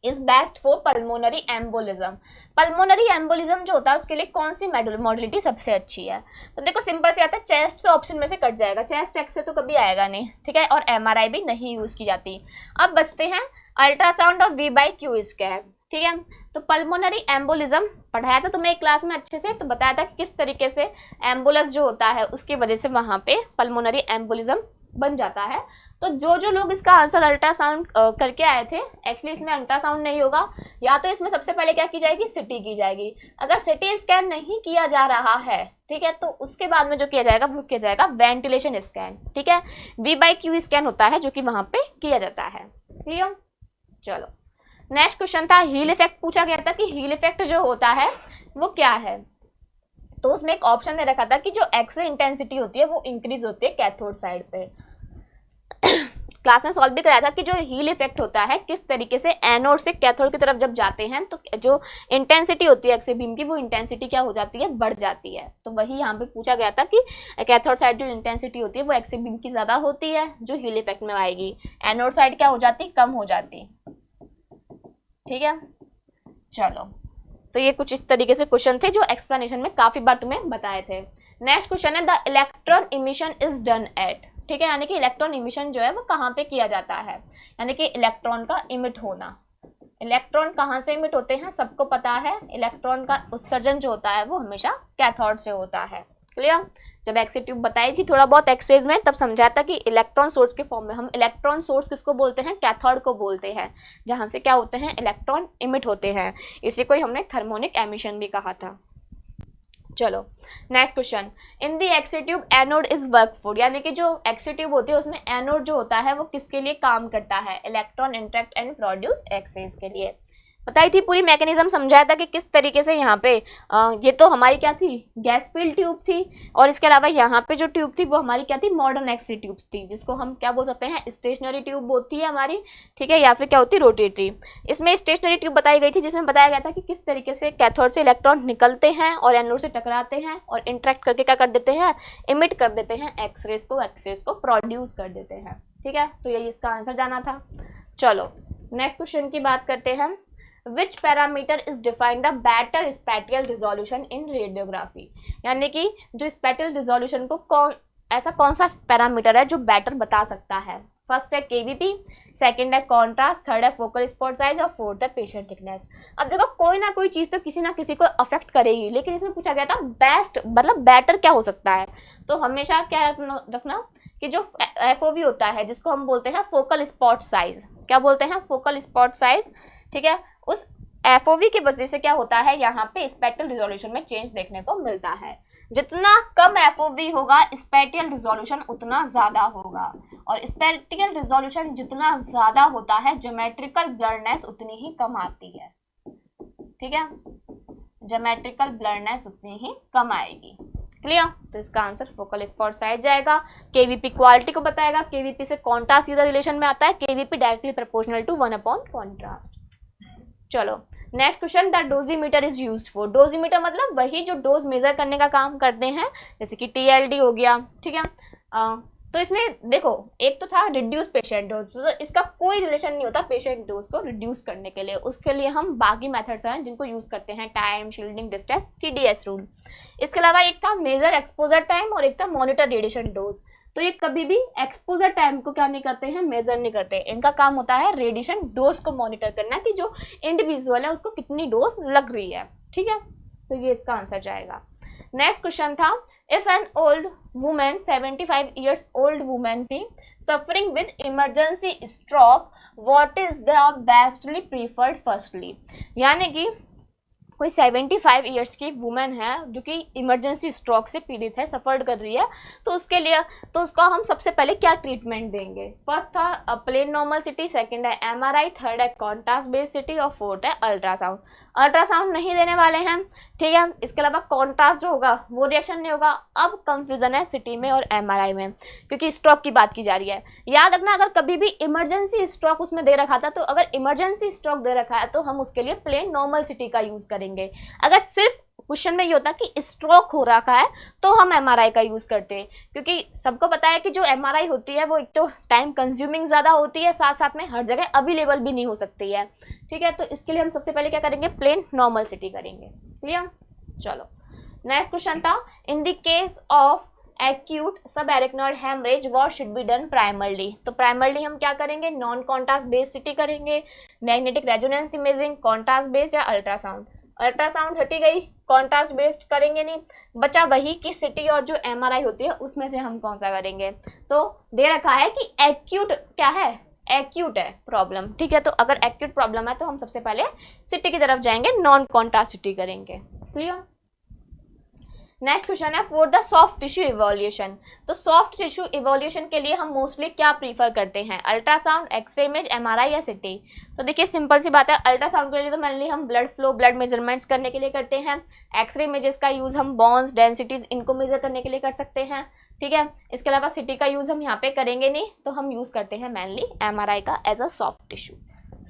is best for pulmonary embolism. Pulmonary embolism जो होता है उसके लिए कौन सी मॉडलिटी सबसे अच्छी है। तो देखो सिंपल से आता है, चेस्ट तो ऑप्शन में से कट जाएगा, चेस्ट एक्सरे तो कभी आएगा नहीं, ठीक है, और एमआरआई भी नहीं यूज की जाती। अब बचते हैं अल्ट्रासाउंड और V/Q स्कैन, ठीक है। तो पल्मोनरी एम्बोलिज्म पढ़ाया था तुम्हें क्लास में अच्छे से, तो बताया था किस तरीके से एम्बुलेंस जो होता है उसकी वजह से वहां पे पल्मोनरी एम्बोलिज्म बन जाता है। तो जो लोग इसका आंसर अल्ट्रासाउंड करके आए थे, एक्चुअली इसमें अल्ट्रासाउंड नहीं होगा, या तो इसमें सबसे पहले क्या की जाएगी, सिटी की जाएगी। अगर सिटी स्कैन नहीं किया जा रहा है, ठीक है, तो उसके बाद में जो किया जाएगा वो किया जाएगा वेंटिलेशन स्कैन, ठीक है। V/Q स्कैन होता है जो कि वहां पे किया जाता है, ठीक है। चलो नेक्स्ट क्वेश्चन था हील इफेक्ट पूछा गया था कि हील इफेक्ट जो होता है वो क्या है। तो उसमें एक ऑप्शन ने रखा था कि जो एक्सरे इंटेंसिटी होती है वो इंक्रीज होती है कैथोड साइड पे। क्लास में सॉल्व भी कराया था कि जो हील इफेक्ट होता है किस तरीके से एनोड से कैथोड की तरफ जब जाते हैं तो जो इंटेंसिटी होती है एक्स रे बीम की वो इंटेंसिटी क्या हो जाती है, बढ़ जाती है। तो वही यहाँ पे पूछा गया था कि कैथोड साइड जो इंटेंसिटी होती है वो एक्स रे बीम की ज़्यादा होती है जो हील इफेक्ट में आएगी, एनोड साइड क्या हो जाती, कम हो जाती। ठीक है, चलो तो ये कुछ इस तरीके से क्वेश्चन थे जो एक्सप्लेनेशन में काफ़ी बार तुम्हें बताए थे। नेक्स्ट क्वेश्चन है the electron emission is done at. ठीक है, यानी कि इलेक्ट्रॉन इमिशन जो है वो कहाँ पे किया जाता है, यानी कि इलेक्ट्रॉन का इमिट होना। इलेक्ट्रॉन कहाँ से इमिट होते हैं, सबको पता है इलेक्ट्रॉन का उत्सर्जन जो होता है वो हमेशा कैथोड से होता है। क्लियर, जब एक्स ट्यूब बताई थी थोड़ा बहुत एक्सरेज में तब समझाया था कि इलेक्ट्रॉन सोर्स के फॉर्म में, हम इलेक्ट्रॉन सोर्स किसको बोलते हैं, कैथोड को बोलते हैं, जहाँ से क्या होते हैं, इलेक्ट्रॉन इमिट होते हैं। इसी को हमने थर्मोनिक एमिशन भी कहा था। चलो next question, in the x tube anode is work food, यानी कि जो एक्स ट्यूब होती है उसमें एनोड जो होता है वो किसके लिए काम करता है, electron interact and produce x rays के लिए। बताई थी पूरी मैकेनिज्म, समझाया था कि किस तरीके से यहाँ पे ये तो हमारी क्या थी, गैस फील्ड ट्यूब थी, और इसके अलावा यहाँ पे जो ट्यूब थी वो हमारी क्या थी, मॉडर्न एक्स रे ट्यूब थी, जिसको हम क्या बोल सकते हैं, स्टेशनरी ट्यूब होती है हमारी। ठीक है, या फिर क्या होती है, रोटेटरी। इसमें स्टेशनरी ट्यूब बताई गई थी जिसमें बताया गया था कि किस तरीके से कैथोड से इलेक्ट्रॉन निकलते हैं और एनोड से टकराते हैं और इंटरेक्ट करके क्या कर देते हैं, इमिट कर देते हैं एक्सरेज को प्रोड्यूस कर देते हैं। ठीक है, तो यही इसका आंसर जाना था। चलो नेक्स्ट क्वेश्चन की बात करते हैं, Which parameter is defined the better spatial resolution in radiography, यानी कि जो स्पेटियल रिजोल्यूशन को ऐसा कौन सा पैरामीटर है जो बेटर बता सकता है। फर्स्ट है केवीपी, सेकंड है कॉन्ट्रास्ट, थर्ड है फोकल स्पॉट साइज और फोर्थ है पेशेंट थिकनेस। अब देखो कोई ना कोई चीज़ तो किसी ना किसी को अफेक्ट करेगी, लेकिन इसमें पूछा गया था बेस्ट मतलब बेटर क्या हो सकता है। तो हमेशा क्या रखना कि जो एफओवी होता है जिसको हम बोलते हैं फोकल स्पॉट साइज, क्या बोलते हैं, फोकल स्पॉट साइज। ठीक है, उस एफओवी की वजह से क्या होता है, यहाँ पे स्पेक्ट्रल रिजोल्यूशन में चेंज देखने को मिलता है। जितना कम एफओवी होगा स्पेक्ट्रल रिजोल्यूशन उतना ज्यादा होगा, और स्पेक्ट्रल रिजोल्यूशन जितना ज्यादा होता है ज्योमेट्रिकल ब्लरनेस उतनी ही कम आती है। ठीक है, ज्योमेट्रिकल ब्लरनेस उतनी ही कम आएगी। क्लियर, तो इसका आंसर फोकल स्पॉट साइज जाएगा। केवीपी क्वालिटी को बताएगा, केवीपी से कॉन्ट्रास्ट सीधा रिलेशन में आता है, KVP directly proportional to 1 contrast. चलो next question, the dosimeter is used for. Dosimeter मतलब वही जो डोज मेजर करने का काम करते हैं, जैसे कि टीएलडी हो गया। ठीक है, तो इसमें देखो एक तो था रिड्यूस पेशेंट डोज, तो इसका कोई रिलेशन नहीं होता पेशेंट डोज को रिड्यूस करने के लिए, उसके लिए हम बाकी मेथड्स हैं जिनको यूज करते हैं, time, shielding, distance, TDS rule. इसके अलावा एक था मेजर एक्सपोजर टाइम और एक था मॉनिटर रेडिएशन डोज। तो ये कभी भी एक्सपोजर टाइम को क्या नहीं करते हैं, मेजर नहीं करते, इनका काम होता है रेडिएशन डोज को मॉनिटर करना कि जो इंडिविजुअल है उसको कितनी डोज लग रही है। ठीक है, तो ये इसका आंसर जाएगा। नेक्स्ट क्वेश्चन था, if an old women 75 years old women थी suffering with emergency stroke, what is the bestly preferred firstly, यानी कि कोई 75 ईयर्स की वुमेन है जो कि इमरजेंसी स्ट्रोक से पीड़ित है, सफ़र कर रही है, तो उसके लिए तो उसका हम सबसे पहले क्या ट्रीटमेंट देंगे। फर्स्ट था प्लेन नॉर्मल सिटी, सेकंड है एमआरआई, थर्ड है कॉन्ट्रास्ट बेस्ड सिटी और फोर्थ है अल्ट्रासाउंड। अल्ट्रासाउंड नहीं देने वाले हैं। ठीक है, इसके अलावा कॉन्ट्रास्ट जो होगा वो रिएक्शन नहीं होगा। अब कंफ्यूजन है सिटी में और एमआरआई में, क्योंकि स्ट्रोक की बात की जा रही है। याद रखना अगर कभी भी इमरजेंसी स्ट्रोक उसमें दे रखा था, तो अगर इमरजेंसी स्ट्रोक दे रखा है तो हम उसके लिए प्लेन नॉर्मल सिटी का यूज करेंगे। अगर सिर्फ क्वेश्चन में ये होता कि स्ट्रोक हो रखा है तो हम एमआरआई का यूज करते हैं, क्योंकि सबको पता है कि जो एमआरआई होती है वो एक तो टाइम कंज्यूमिंग ज़्यादा होती है, साथ साथ में हर जगह अवेलेबल भी नहीं हो सकती है। ठीक है, तो इसके लिए हम सबसे पहले क्या करेंगे, प्लेन नॉर्मल सिटी करेंगे। क्लियर, चलो नेक्स्ट क्वेश्चन था, in the case of acute sub arachnoid haemorrhage what should be done primarily. तो प्राइमरली हम क्या करेंगे, नॉन कॉन्ट्रास्ट बेस्ड सिटी करेंगे, magnetic resonance imaging, contrast based या अल्ट्रासाउंड। अल्ट्रासाउंड हटी गई, कॉन्ट्रास्ट बेस्ड करेंगे नहीं, बचा वही कि सिटी और जो एमआरआई होती है उसमें से हम कौन सा करेंगे। तो दे रखा है कि एक्यूट क्या है, एक्यूट है प्रॉब्लम। ठीक है, तो अगर एक्यूट प्रॉब्लम है तो हम सबसे पहले सिटी की तरफ जाएंगे, नॉन कॉन्ट्रास्ट सिटी करेंगे। क्लियर, नेक्स्ट क्वेश्चन है for the soft tissue evolution. तो सॉफ्ट टिश्यू इवोल्यूशन के लिए हम मोस्टली क्या प्रीफर करते हैं, अल्ट्रासाउंड, एक्सरे इमेज, एमआरआई या सिटी। तो देखिए सिंपल सी बात है, अल्ट्रासाउंड के लिए तो मेनली हम ब्लड फ्लो, ब्लड मेजरमेंट्स करने के लिए करते हैं। एक्सरे इमेजेस का यूज हम बॉन्स, डेंसिटीज इनको मेजर करने के लिए कर सकते हैं। ठीक है। इसके अलावा सिटी का यूज हम यहाँ पे करेंगे नहीं, तो हम यूज करते हैं मेनली MRI का एज अ सॉफ्ट टिश्यू,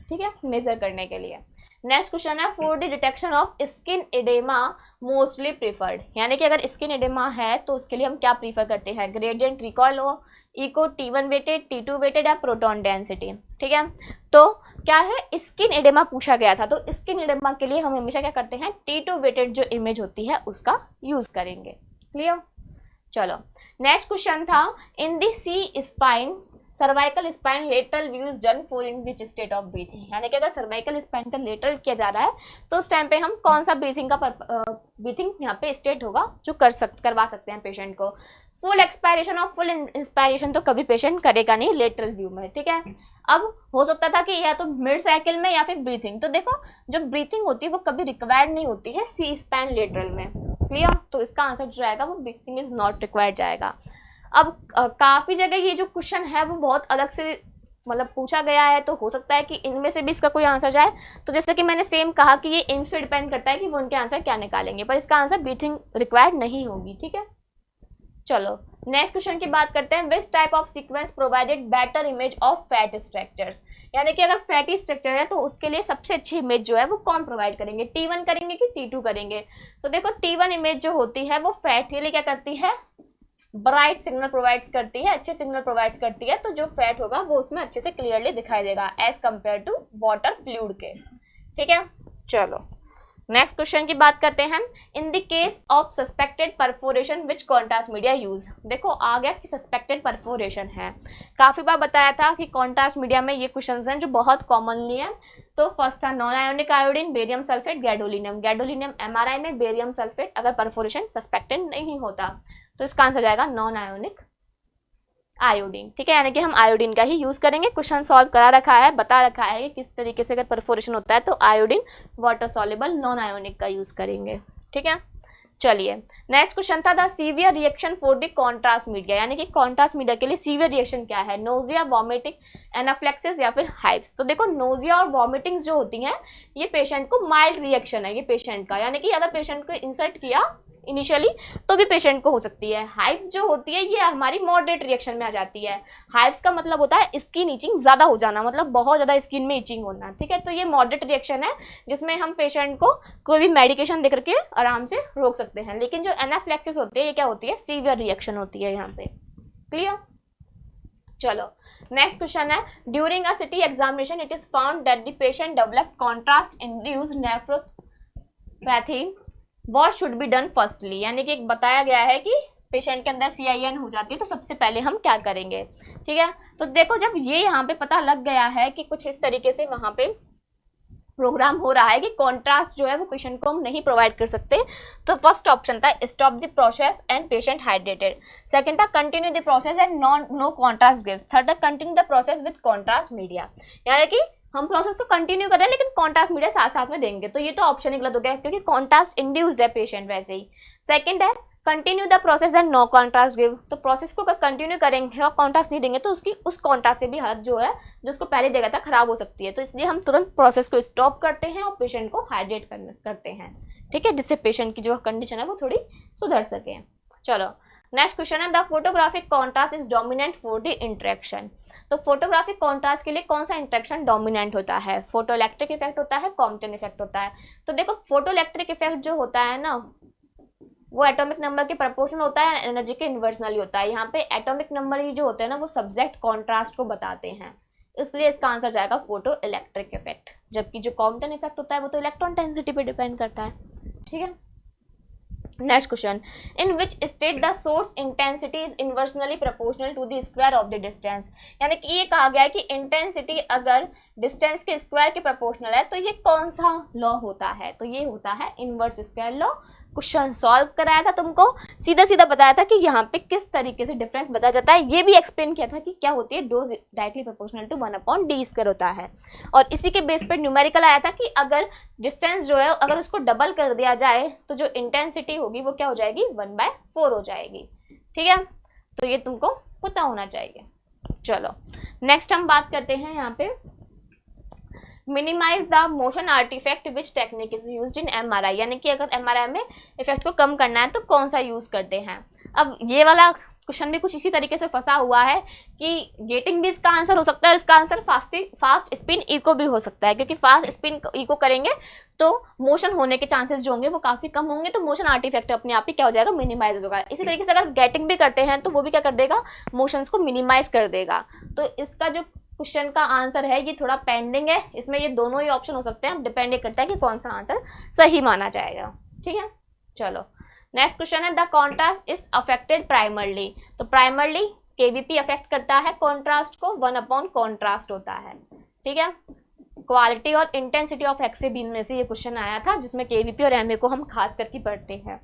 ठीक है, मेजर करने के लिए। नेक्स्ट क्वेश्चन है, for the detection of skin oedema mostly preferred, यानी कि अगर स्किन एडेमा है तो उसके लिए हम क्या प्रीफर करते हैं, ग्रेडियंट रिकॉल हो, echo T1 weighted, T2 weighted या प्रोटॉन डेंसिटी, ठीक है। तो क्या है, स्किन एडेमा पूछा गया था, तो स्किन एडेमा के लिए हम हमेशा क्या करते हैं, T2 वेटेड जो इमेज होती है उसका यूज करेंगे। क्लियर। चलो नेक्स्ट क्वेश्चन था, in the C spine cervical spine lateral view is done for in which state of breathing, यानी कि अगर सर्वाइकल स्पाइन का लेटरल किया जा रहा है तो उस टाइम पे हम कौन सा ब्रीथिंग यहाँ पे स्टेट होगा जो करवा सकते हैं पेशेंट को। फुल एक्सपायरेशन और फुल इंस्पायरेशन तो कभी पेशेंट करेगा नहीं लेटरल व्यू में, ठीक है। अब हो सकता था कि या तो मिड साइकिल में या फिर ब्रीथिंग, तो देखो जो ब्रीथिंग होती है वो कभी रिक्वायर्ड नहीं होती है सी स्पाइन लेटरल में। क्लियर। तो इसका आंसर जो जाएगा वो ब्रीथिंग इज नॉट रिक्वायर्ड जाएगा। अब काफी जगह ये जो क्वेश्चन है वो बहुत अलग से मतलब पूछा गया है, तो हो सकता है कि इनमें से भी इसका कोई आंसर जाए। तो जैसे कि मैंने सेम कहा कि ये इन से डिपेंड करता है कि वो उनके आंसर क्या निकालेंगे, पर इसका आंसर ब्रीथिंग रिक्वायर्ड नहीं होगी, ठीक है। चलो नेक्स्ट क्वेश्चन की बात करते हैं, विच type of sequence provided better image of fat structures, यानी कि अगर फैटी स्ट्रक्चर है तो उसके लिए सबसे अच्छी इमेज जो है वो कौन प्रोवाइड करेंगे, T1 करेंगे कि T2 करेंगे। तो देखो T1 इमेज जो होती है वो फैट के लिए क्या करती है, ब्राइट सिग्नल प्रोवाइड्स करती है, अच्छे सिग्नल प्रोवाइड्स करती है, तो जो फैट होगा वो उसमें अच्छे से क्लियरली दिखाई देगा as compare to water fluid के, ठीक है। चलो नेक्स्ट क्वेश्चन की बात करते हैं, इन the case of suspected perforation which contrast media use, देखो आ गया कि सस्पेक्टेड परफोरेशन है, काफी बार बताया था कि कॉन्ट्रास्ट मीडिया में ये क्वेश्चंस हैं जो बहुत कॉमनली है। तो फर्स्ट था non ionic iodine, barium sulphate, gadolinium. Gadolinium MRI में, बेरियम सल्फेट अगर परफोरेशन सस्पेक्टेड नहीं होता, तो इसका आंसर जाएगा नॉन आयोनिक आयोडीन, ठीक है, यानी कि हम आयोडीन का ही यूज करेंगे। क्वेश्चन सॉल्व करा रखा है, बता रखा है कि किस तरीके से अगर परफोरेशन होता है तो iodine water soluble non ionic का यूज करेंगे, ठीक है। चलिए नेक्स्ट क्वेश्चन था, the severe reaction for the contrast media, यानी कि कॉन्ट्रास्ट मीडिया के लिए सीवियर रिएक्शन क्या है, नोजिया, वॉमिटिंग, एनाफ्लेक्सिस या फिर हाइव्स। तो देखो नोजिया और वॉमिटिंग जो होती हैं ये पेशेंट को माइल्ड रिएक्शन है ये पेशेंट का, यानी कि अगर पेशेंट को इंसर्ट किया इनिशियली तो भी पेशेंट को हो सकती है। हाइव्स जो होती है ये हमारी मॉडरेट रिएक्शन में आ जाती है। हाइव्स का मतलब होता है स्किन इचिंग ज्यादा हो जाना, मतलब बहुत ज्यादा स्किन में इचिंग होना, ठीक है। तो ये मॉडरेट रिएक्शन है जिसमें हम पेशेंट को कोई भी मेडिकेशन दे करके आराम से रोक सकते हैं। लेकिन जो एनाफ्लेक्सिस होती है ये क्या होती है, सीवियर रिएक्शन होती है यहाँ पे। क्लियर। चलो नेक्स्ट क्वेश्चन है, during a city examination it is found that the patient developed contrast induced nephropathy, what should be done firstly, यानी कि बताया गया है कि पेशेंट के अंदर CIN हो जाती है तो सबसे पहले हम क्या करेंगे, ठीक है। तो देखो जब ये यहाँ पे पता लग गया है कि कुछ इस तरीके से वहाँ पे प्रोग्राम हो रहा है कि कॉन्ट्रास्ट जो है वो पेशेंट को हम नहीं प्रोवाइड कर सकते, तो फर्स्ट ऑप्शन था stop the process and patient hydrated, second था continue the process and no contrast gives, third था continue the process with contrast media, यानी कि हम प्रोसेस को कंटिन्यू कर रहे हैं लेकिन कॉन्ट्रास्ट मीडिया साथ साथ में देंगे, तो ये तो ऑप्शन ही गलत हो गया क्योंकि कॉन्ट्रास्ट इंड्यूस्ड है पेशेंट वैसे ही। सेकंड है continue the process and no contrast give, तो प्रोसेस को कंटिन्यू करेंगे और कॉन्ट्रास्ट नहीं देंगे तो उसकी उस कॉन्ट्रास्ट से भी हालत जो है जो उसको पहले देगा था खराब हो सकती है, तो इसलिए हम तुरंत प्रोसेस को स्टॉप करते हैं और पेशेंट को हाइड्रेट करते हैं, ठीक है, जिससे पेशेंट की जो कंडीशन है वो थोड़ी सुधर सके। चलो नेक्स्ट क्वेश्चन है, the photographic contrast is dominant for the interaction, तो फोटोग्राफिक कॉन्ट्रास्ट के लिए कौन सा इंटरेक्शन डोमिनेंट होता है, फोटो इलेक्ट्रिक इफेक्ट होता है, कॉम्पटन इफेक्ट होता है। तो देखो फोटो इलेक्ट्रिक इफेक्ट जो होता है ना वो एटॉमिक नंबर के प्रोपोर्शनल होता है, एनर्जी के इन्वर्सनली होता है। यहाँ पे एटॉमिक नंबर ही जो होते हैं ना वो सब्जेक्ट कॉन्ट्रास्ट को बताते हैं, इसलिए इसका आंसर जाएगा फोटो इलेक्ट्रिक इफेक्ट, जबकि जो कॉम्पटन इफेक्ट होता है वो तो इलेक्ट्रॉन डेंसिटी पे डिपेंड करता है, ठीक है। Next question, in which state the source intensity is inversely proportional to the square of the distance, यानी कि ये कहा गया है कि इंटेंसिटी अगर डिस्टेंस के स्क्वायर के प्रोपोर्शनल है तो ये कौन सा लॉ होता है, तो ये होता है inverse square law. Question solve कराया था तुमको, सीधा सीधा बताया था कि यहाँ पे किस तरीके से डिफरेंस बताया जाता है, ये भी एक्सप्लेन किया था कि क्या होती है, dose directly proportional to 1/d² होता है। और इसी के बेस पर न्यूमेरिकल आया था कि अगर डिस्टेंस जो है अगर उसको डबल कर दिया जाए तो जो इंटेंसिटी होगी वो क्या हो जाएगी, 1/4 हो जाएगी, ठीक है। तो ये तुमको पता होना चाहिए। चलो नेक्स्ट हम बात करते हैं यहाँ पे, minimise the motion artifact which technique is used in MRI, यानी कि अगर MRI में इफेक्ट को कम करना है तो कौन सा यूज करते हैं। अब ये वाला क्वेश्चन भी कुछ इसी तरीके से फंसा हुआ है कि गेटिंग भी इसका आंसर हो सकता है और इसका आंसर फास्ट स्पिन इको भी हो सकता है, क्योंकि फास्ट स्पिन इको करेंगे तो मोशन होने के चांसेस जो होंगे वो काफी कम होंगे, तो मोशन आर्टिफैक्ट अपने आप ही क्या हो जाएगा, मिनिमाइज होगा। इसी तरीके से अगर गेटिंग भी करते हैं तो वो भी क्या कर देगा, मोशंस को मिनिमाइज कर देगा। तो इसका जो क्वेश्चन का आंसर है ये थोड़ा पेंडिंग है, इसमें ये दोनों ही ऑप्शन हो सकते हैं, डिपेंड करता है कि कौन सा आंसर सही माना जाएगा। ठीक है, चलो नेक्स्ट क्वेश्चन है the contrast is affected primarily. तो प्राइमरली केवीपी अफेक्ट करता है कॉन्ट्रास्ट को, 1 कॉन्ट्रास्ट होता है। ठीक है, क्वालिटी और इंटेंसिटी ऑफ एक्स में से ये क्वेश्चन आया था, जिसमें केवीपी और एमए को हम खास करके पढ़ते हैं।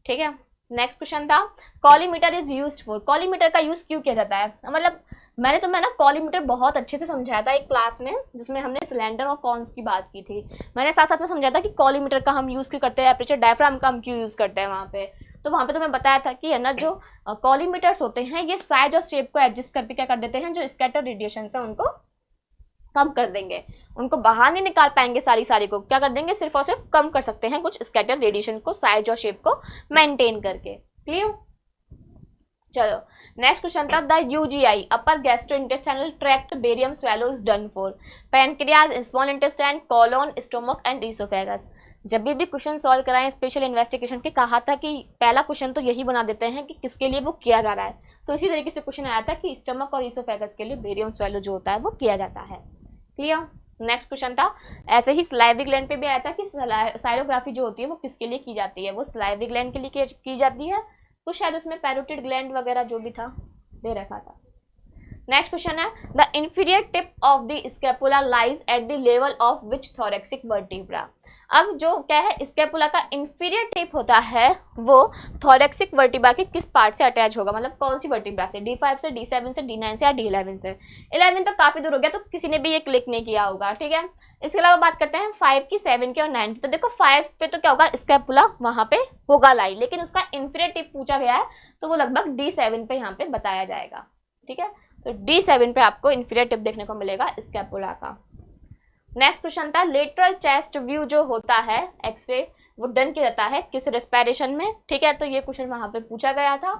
ठीक है, नेक्स्ट क्वेश्चन था collimator is used for. Collimator का यूज क्यों किया जाता है, मतलब मैंने तुम्हें ना कॉलीमीटर बहुत अच्छे से समझाया था एक क्लास में, जिसमें हमने सिलेंडर और कॉन्स की बात की थी। मैंने साथ साथ में समझाया था कि कॉलीमीटर का हम यूज़ क्यों करते हैं, एपरेचर डायफ्राम का हम क्यों यूज़ करते हैं वहाँ पे। तो वहाँ पे तो मैं बताया था कि है ना, जो कॉलीमीटर्स होते हैं ये साइज और शेप को एडजस्ट करके क्या कर देते हैं, जो स्कैटर रेडिएशन है उनको कम कर देंगे, उनको बाहर नहीं निकाल पाएंगे सारी को, क्या कर देंगे, सिर्फ और सिर्फ कम कर सकते हैं कुछ स्कैटर रेडिएशन को, साइज और शेप को मेंटेन करके। क्लियर, चलो नेक्स्ट क्वेश्चन था the UGI upper gastrointestinal tract barium swallow is done for pancreas, small intestine, colon, stomach and oesophagus. जब भी क्वेश्चन सॉल्व कराएं स्पेशल इन्वेस्टिगेशन के, कहा था कि पहला क्वेश्चन तो यही बना देते हैं कि किसके लिए वो किया जा रहा है। तो इसी तरीके से क्वेश्चन आया था कि स्टमक और इसोफेगस के लिए बेरियम स्वेलो जो होता है वो किया जाता है। क्लियर, नेक्स्ट क्वेश्चन था ऐसे ही स्लाइविक ग्लैंड पे भी आया था कि साइरोग्राफी जो होती है वो किसके लिए की जाती है, वो स्लाइविक ग्लैंड के लिए की जाती है, कुछ शायद उसमें पैरोटिड ग्लैंड वगैरह जो भी था दे रखा था। नेक्स्ट क्वेश्चन है the inferior tip of the scapula lies at the level of which thoracic vertebra. अब जो क्या है, स्कैपुला का इंफीरियर टिप होता है वो थोरैक्सिक वर्टिब्रा के किस पार्ट से अटैच होगा, मतलब कौन सी वर्टिब्रा से, D5 से, D7 से, D9 से या D11 से। 11 तो काफी दूर हो गया, तो किसी ने भी ये क्लिक नहीं किया होगा। ठीक है, इसके अलावा बात करते हैं 5 की, 7 की और 9 की। तो देखो 5 पे तो क्या होगा, स्कैपुला वहां पे होगा लाई, लेकिन उसका इंफीरियर टिप पूछा गया है तो वो लगभग D7 पे यहाँ पे बताया जाएगा। ठीक है, तो D7 पे आपको इंफीरियर टिप देखने को मिलेगा स्कैपुला का। नेक्स्ट क्वेश्चन था लेटरल चेस्ट व्यू जो होता है एक्सरे, वो डन किया जाता है किस रेस्पिरेशन में। ठीक है, तो ये क्वेश्चन वहां पे पूछा गया था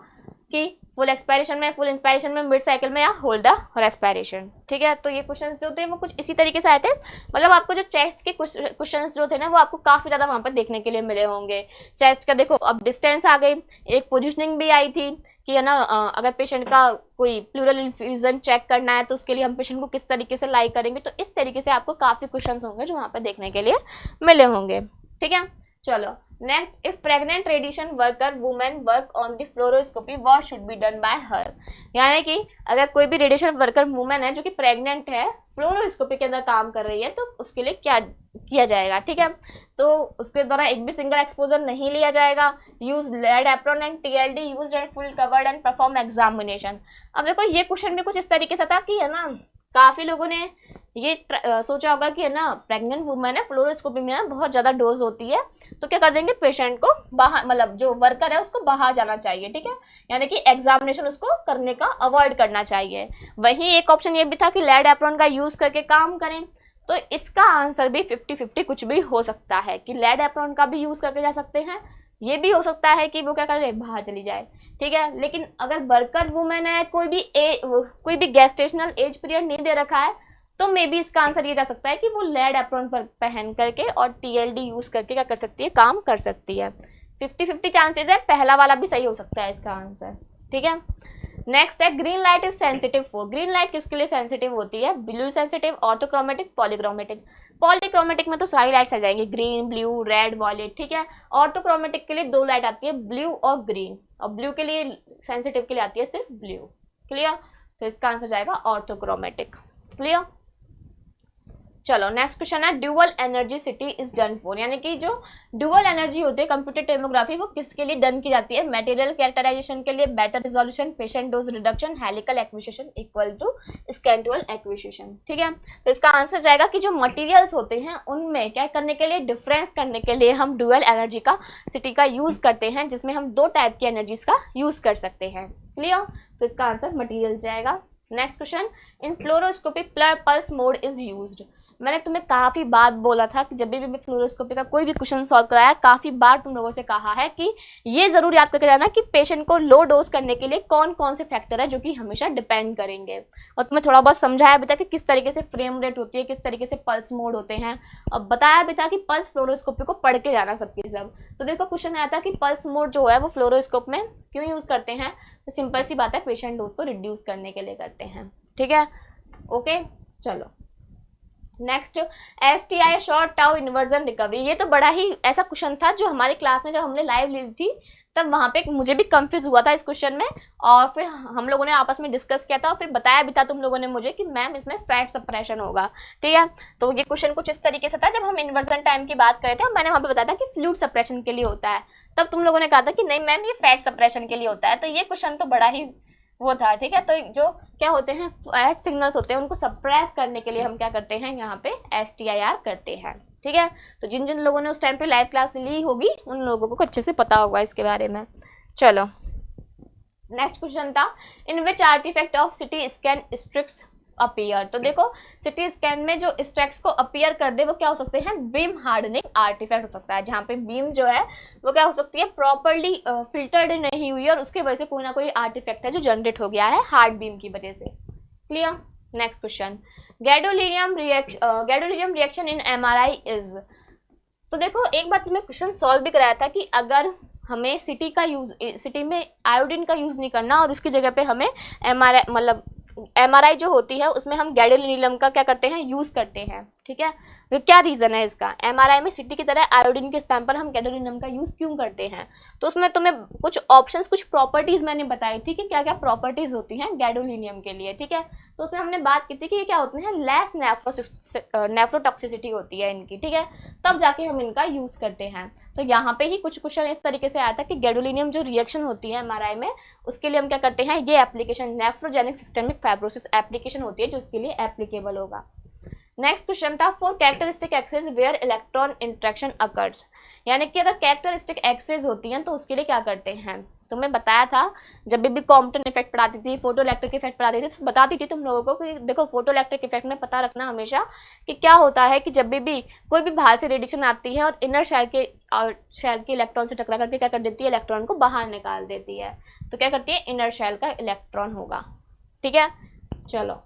कि फुल एक्सपायरेशन में, फुल इंस्पायरेशन में, मिड साइकिल में या होल्ड द रेस्पिरेशन। ठीक है, तो ये क्वेश्चन जो थे वो कुछ इसी तरीके से आए थे, मतलब आपको जो चेस्ट के क्वेश्चन जो थे ना वो आपको काफी ज्यादा वहां पर देखने के लिए मिले होंगे। चेस्ट का देखो अब डिस्टेंस आ गई, एक पोजिशनिंग भी आई थी कि है ना, अगर पेशेंट का कोई प्लूरल इन्फ्यूजन चेक करना है तो उसके लिए हम पेशेंट को किस तरीके से लाई करेंगे। तो इस तरीके से आपको काफी क्वेश्चंस होंगे जो वहां पर देखने के लिए मिले होंगे। ठीक है, चलो next if pregnant radiation worker women work on the fluoroscopy what should be done by हर। यानी कि अगर कोई भी रेडिएशन वर्कर वुमेन है जो कि प्रेग्नेंट है, फ्लोरोस्कोपी के अंदर काम कर रही है, तो उसके लिए क्या किया जाएगा। ठीक है, तो उसके द्वारा एक भी सिंगल एक्सपोजर नहीं लिया जाएगा। Use lead apron and TLD use and full covered and perform examination. अब देखो ये क्वेश्चन भी कुछ इस तरीके से था कि है ना, काफी लोगों ने ये सोचा होगा कि है ना, प्रेग्नेंट वुमेन है, फ्लोरोस्कोपी में बहुत ज्यादा डोज होती है, तो क्या कर देंगे, पेशेंट को बाहर, मतलब जो वर्कर है उसको बाहर जाना चाहिए। ठीक है, यानी कि एग्जामिनेशन उसको करने का अवॉइड करना चाहिए। वहीं एक ऑप्शन ये भी था कि लेड एप्रॉन का यूज करके काम करें, तो इसका आंसर भी 50-50 कुछ भी हो सकता है कि लेड एप्रॉन का भी यूज करके जा सकते हैं, ये भी हो सकता है कि वो क्या करे, बाहर चली जाए। ठीक है, लेकिन अगर वर्कर वुमेन है, कोई भी गेस्टेशनल एज पीरियड नहीं दे रखा है, तो मे बी इसका आंसर ये जा सकता है कि वो लेड एप्रॉन पर पहन करके और TLD यूज करके क्या कर सकती है, काम कर सकती है। 50-50 चांसेस है, पहला वाला भी सही हो सकता है इसका आंसर। ठीक है, नेक्स्ट है green light is sensitive for. Green light किसके लिए सेंसिटिव होती है, ब्लू सेंसिटिव, ऑर्थोक्रोमेटिक, पॉलीक्रोमेटिक। पॉलीक्रोमेटिक में तो सारी लाइट्स आ जाएंगी, ग्रीन, ब्लू, रेड, वॉयलेट। ठीक है, ऑर्थोक्रोमेटिक के लिए 2 लाइट आती है, ब्लू और ग्रीन, और ब्लू के लिए सेंसिटिव के लिए आती है सिर्फ ब्लू। क्लियर, तो इसका आंसर जाएगा ऑर्थोक्रोमेटिक। क्लियर, चलो नेक्स्ट क्वेश्चन है dual energy city is done for. यानी कि जो ड्यूअल एनर्जी होती है कंप्यूटर टोमोग्राफी, वो किसके लिए डन की जाती है, मटेरियल कैरेक्टराइजेशन के लिए, better resolution, patient dose reduction, helical acquisition equal to sequential acquisition. ठीक है, तो इसका आंसर जाएगा कि जो मटेरियल्स होते हैं उनमें क्या करने के लिए, डिफरेंस करने के लिए हम ड्यूअल एनर्जी का सिटी का यूज करते हैं, जिसमें हम 2 टाइप की एनर्जीज का यूज कर सकते हैं। क्लियर, तो इसका आंसर मटेरियल जाएगा। Next question in fluoroscopy pulse mode is used. मैंने तुम्हें काफी बार बोला था कि जब भी मैं फ्लोरोस्कोपी का कोई भी क्वेश्चन सॉल्व कराया, काफी बार तुम लोगों से कहा है कि ये जरूर याद करके जाना कि पेशेंट को लो डोज करने के लिए कौन कौन से फैक्टर है जो कि हमेशा डिपेंड करेंगे। और तुम्हें थोड़ा बहुत समझाया भी था कि किस तरीके से फ्रेम रेट होती है, किस तरीके से पल्स मोड होते हैं, और बताया भी था कि पल्स फ्लोरोस्कोपी को पढ़ के जाना सबके सब। तो देखो क्वेश्चन आया था कि पल्स मोड जो है वो फ्लोरोस्कोप में क्यों यूज करते हैं, तो सिंपल सी बात है, पेशेंट डोज को रिड्यूस करने के लिए करते हैं। ठीक है, ओके, चलो next, STI short tau inversion recovery. ये तो बड़ा ही ऐसा क्वेश्चन था जो हमारी क्लास में जब हमने लाइव ली थी तब वहाँ पे मुझे भी कंफ्यूज हुआ था इस क्वेश्चन में, और फिर हम लोगों ने आपस में डिस्कस किया था और फिर बताया भी था तुम लोगों ने मुझे कि मैम इसमें फैट सप्रेशन होगा। ठीक है, तो ये क्वेश्चन कुछ इस तरीके से था, जब हम इन्वर्जन टाइम की बात कर रहे थे और मैंने वहाँ पे बताया था कि फ्लूइड सप्रेशन के लिए होता है, तब तुम लोगों ने कहा था कि नहीं मैम ये फैट सप्रेशन के लिए होता है। तो ये क्वेश्चन तो बड़ा ही वो था। ठीक है, तो जो क्या होते हैं फैट सिग्नल्स होते हैं उनको सप्रेस करने के लिए हम क्या करते हैं, यहाँ पे STIR करते हैं। ठीक है, तो जिन जिन लोगों ने उस टाइम पे लाइव क्लास ली होगी उन लोगों को अच्छे से पता होगा इसके बारे में। चलो नेक्स्ट क्वेश्चन था, in which artefact of CT scan streaks appear. तो देखो सिटी स्कैन में जो स्ट्रैक्स को अपीयर कर दे वो क्या हो सकते हैं, बीम हार्डनिंग आर्टिफैक्ट हो सकता है, जहाँ पे बीम जो है वो क्या हो सकती है, प्रॉपरली फिल्टर्ड नहीं हुई और उसकी वजह से कोई ना कोई आर्टिफैक्ट है जो जनरेट हो गया है हार्ड बीम की वजह से। Clear, next question, gadolinium reaction in MRI is. तो देखो एक बार तुम्हें क्वेश्चन सॉल्व भी कराया था कि अगर हमें सिटी में आयोडीन का यूज नहीं करना और उसकी जगह पे हमें MRI जो होती है उसमें हम गैडोलिनियम का क्या करते हैं, यूज करते हैं। ठीक है, तो क्या रीजन है इसका, MRI में सिटी की तरह आयोडीन के स्थान पर हम गैडोलिनियम का यूज क्यों करते हैं। तो उसमें तुम्हें कुछ ऑप्शंस, कुछ प्रॉपर्टीज मैंने बताई थी कि क्या क्या प्रॉपर्टीज होती हैं गैडोलिनियम के लिए। ठीक है, तो उसमें हमने बात की थी कि ये क्या होते हैं, लेस नेफ्रोटॉक्सिसिटी होती है इनकी। ठीक है, तब जाके हम इनका यूज करते हैं। तो यहाँ पे ही कुछ क्वेश्चन इस तरीके से आया था कि गैडोलिनियम जो रिएक्शन होती है MRI में उसके लिए हम क्या करते हैं, ये application nephrogenic systemic fibrosis application होती है जो इसके लिए एप्लीकेबल होगा। नेक्स्ट क्वेश्चन था, for characteristic access where electron interaction occurs. यानी कि अगर कैरेक्टरिस्टिक एक्सेस होती हैं तो उसके लिए क्या करते हैं, तुम्हें बताया था जब भी कॉम्पटन इफेक्ट पढ़ाती थी, फोटो इलेक्ट्रिक इफेक्ट पढ़ाती थी, तो बताती थी तुम लोगों को कि देखो फोटो इलेक्ट्रिक इफेक्ट में पता रखना हमेशा कि क्या होता है कि जब भी कोई भी बाहर से रेडिएशन आती है और इनर शेल के इलेक्ट्रॉन से टकरा करके क्या कर देती है, इलेक्ट्रॉन को बाहर निकाल देती है। तो क्या करती है, इनर शेल का इलेक्ट्रॉन होगा। ठीक है, चलो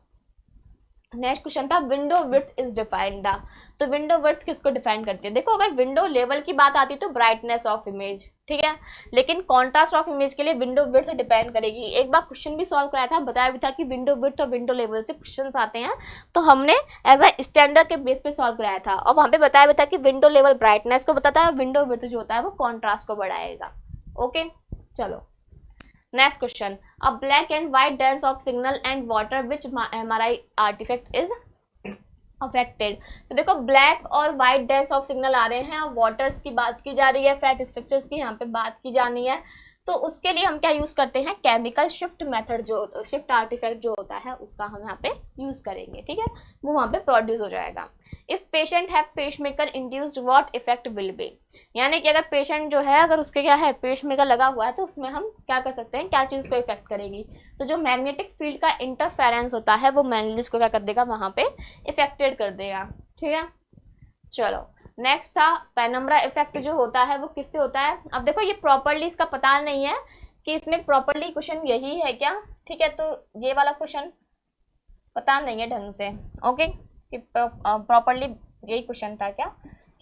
नेक्स्ट क्वेश्चन था, window width is defined the. तो विंडो विड्थ किसको डिफाइन करती है, देखो अगर विंडो लेवल की बात आती है तो ब्राइटनेस ऑफ इमेज। ठीक है, लेकिन कॉन्ट्रास्ट ऑफ इमेज के लिए विंडो विड्थ डिपेंड करेगी। एक बार क्वेश्चन भी सॉल्व कराया था, बताया भी था कि विंडो विड्थ और विंडो लेवल से क्वेश्चन आते हैं, तो हमने एज अ स्टैंडर्ड के बेस पे सॉल्व कराया था और वहां पे बताया भी था कि विंडो लेवल ब्राइटनेस को बताता है, विंडो विड्थ जो होता है वो कॉन्ट्रास्ट को बढ़ाएगा। ओके, चलो next question, a black and white dance of signal and water which MRI artifact is affected. तो देखो ब्लैक और व्हाइट डांस ऑफ सिग्नल आ रहे हैं और वाटर्स की बात की जा रही है, फैट स्ट्रक्चर्स की यहाँ पे बात की जानी है, तो उसके लिए हम क्या यूज करते हैं, केमिकल शिफ्ट मेथड, जो शिफ्ट आर्टिफैक्ट जो होता है उसका हम यहाँ पे यूज करेंगे। ठीक है, वो वहाँ पे प्रोड्यूस हो जाएगा। If patient have pacemaker induced what effect will be. यानी कि अगर पेशेंट जो है अगर उसके क्या है पेसमेकर लगा हुआ है तो उसमें हम क्या कर सकते हैं, क्या चीज को इफेक्ट करेगी, तो जो मैग्नेटिक फील्ड का इंटरफेरेंस होता है वो मेनली इसको क्या कर देगा, वहां पे इफेक्टेड कर देगा। ठीक है, चलो नेक्स्ट था, पेनम्ब्रा इफेक्ट जो होता है वो किससे होता है। अब देखो ये प्रॉपरली इसका पता नहीं है कि इसमें प्रॉपरली क्वेश्चन यही है क्या। ठीक है, तो ये वाला क्वेश्चन पता नहीं है ढंग से। ओके, कि प्रॉपरली यही क्वेश्चन था क्या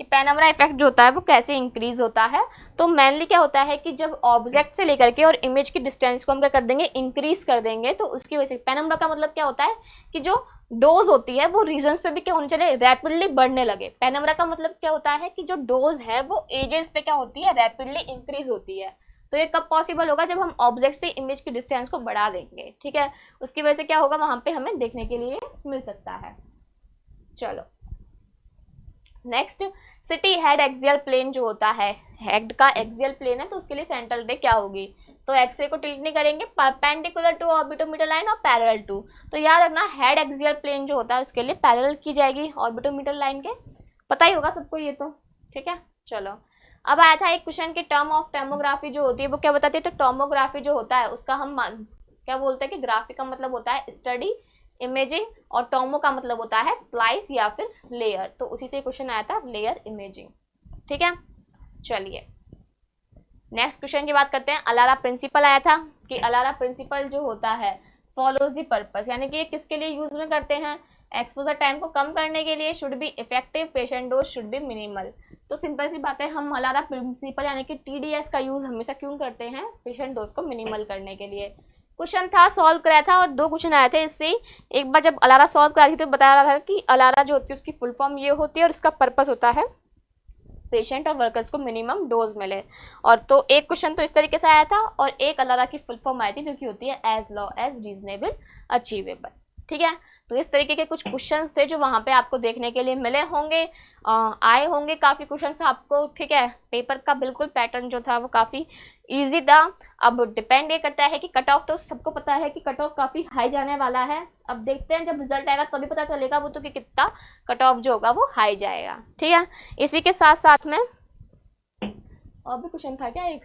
कि पेनम्ब्रा इफेक्ट जो होता है वो कैसे इंक्रीज होता है। तो मेनली क्या होता है कि जब ऑब्जेक्ट से लेकर के और इमेज की डिस्टेंस को हम क्या कर देंगे, इंक्रीज कर देंगे, तो उसकी वजह से पेनम्ब्रा का मतलब क्या होता है कि जो डोज होती है वो रीजन्स पे भी क्या होने चले, रैपिडली बढ़ने लगे। पेनम्ब्रा का मतलब क्या होता है कि जो डोज है वो एजेस पे क्या होती है, रैपिडली इंक्रीज होती है। तो ये कब पॉसिबल होगा, जब हम ऑब्जेक्ट से इमेज की डिस्टेंस को बढ़ा देंगे। ठीक है, उसकी वजह से क्या होगा, वहां पे हमें देखने के लिए मिल सकता है। चलो next, CT head axial plane जो होता है, हेड का एक्सियल प्लेन है तो उसके लिए सेंट्रल रे क्या होगी, तो एक्स रे को टिल्ट नहीं करेंगे, परपेंडिकुलर टू ऑर्बिटोमीटर लाइन और पैरेलल टू। तो याद रखना हेड एक्सियल प्लेन जो होता है उसके लिए पैरेलल की जाएगी ऑर्बिटोमीटर लाइन के, पता ही होगा सबको ये तो। ठीक है, चलो अब आया था एक क्वेश्चन की टर्म ऑफ टर्मोग्राफी जो होती है वो क्या बताती है। तो टर्मोग्राफी जो होता है उसका हम क्या बोलते हैं कि ग्राफी का मतलब होता है स्टडी इमेजिंग, और टोमो का मतलब होता है स्लाइस या फिर लेयर, तो उसी से क्वेश्चन आया था लेयर इमेजिंग। ठीक है, चलिए नेक्स्ट क्वेश्चन की बात करते हैं। अलारा प्रिंसिपल आया था कि अलारा प्रिंसिपल जो होता है फॉलोज द पर्पस, यानी कि ये किसके लिए यूज में करते हैं, एक्सपोजर टाइम को कम करने के लिए, should be effective, patient dose should be minimal. तो सिंपल सी बात है, हम अलारा प्रिंसिपल यानी कि TDS का यूज हमेशा क्यों करते हैं, पेशेंट डोज को मिनिमल करने के लिए। क्वेश्चन था, सॉल्व कराया था, और 2 क्वेश्चन आए थे इससे। एक बार जब अलारा सॉल्व कराई थी तो बता रहा था कि अलारा जो होती है उसकी फुल फॉर्म ये होती है और इसका पर्पस होता है पेशेंट और वर्कर्स को मिनिमम डोज मिले। और तो एक क्वेश्चन तो इस तरीके से आया था, और एक अलारा की फुल फॉर्म आई थी जो कि होती है as low as reasonable achievable. ठीक है, तो इस तरीके के कुछ क्वेश्चंस थे जो वहाँ पे आपको देखने के लिए मिले होंगे, आए होंगे काफ़ी क्वेश्चंस आपको। ठीक है, पेपर का बिल्कुल पैटर्न जो था वो काफ़ी इजी था। अब डिपेंड ये करता है कि कट ऑफ, तो सबको पता है कि कट ऑफ काफ़ी हाई जाने वाला है। अब देखते हैं जब रिजल्ट आएगा तभी पता चलेगा वो तो कि कितना कट ऑफ जो होगा वो हाई जाएगा। ठीक है, इसी के साथ साथ में और भी क्वेश्चन था क्या, एक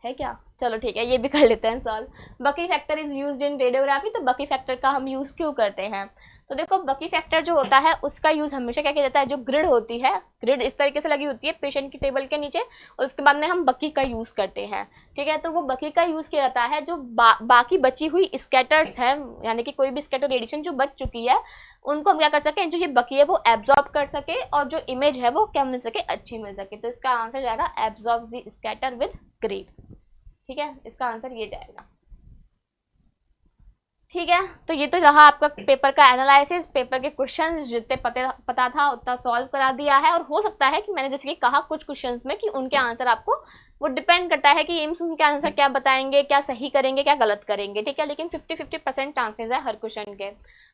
है क्या, चलो ठीक है ये भी कर लेते हैं सॉल्व। बकी factor is used in radiography, तो बकी फैक्टर का हम यूज क्यों करते हैं, तो देखो बकी फैक्टर जो होता है उसका यूज हमेशा क्या किया जाता है, जो ग्रिड होती है, ग्रिड इस तरीके से लगी होती है पेशेंट की टेबल के नीचे, और उसके बाद में हम बकी का यूज करते हैं। ठीक है, तो वो बकी का यूज किया जाता है जो बाकी बची हुई स्कैटर्स है, यानी कि कोई भी स्कैटर रेडिएशन जो बच चुकी है उनको हम क्या कर सके, जो ये बकी है वो एब्जॉर्ब कर सके, और जो इमेज है वो क्या मिल सके, अच्छी मिल सके। तो इसका आंसर जाएगा absorb the scatter with grid. ठीक है, इसका आंसर ये जाएगा। ठीक है, तो ये तो रहा आपका पेपर का एनालिसिस, पेपर के क्वेश्चंस जितने पता था उतना सॉल्व करा दिया है। और हो सकता है कि मैंने जैसे कि कहा कुछ क्वेश्चंस में कि उनके आंसर आपको, वो डिपेंड करता है कि एम्स उनके आंसर क्या बताएंगे, क्या सही करेंगे क्या गलत करेंगे। ठीक है, लेकिन 50-50% चांसेस है हर क्वेश्चन के।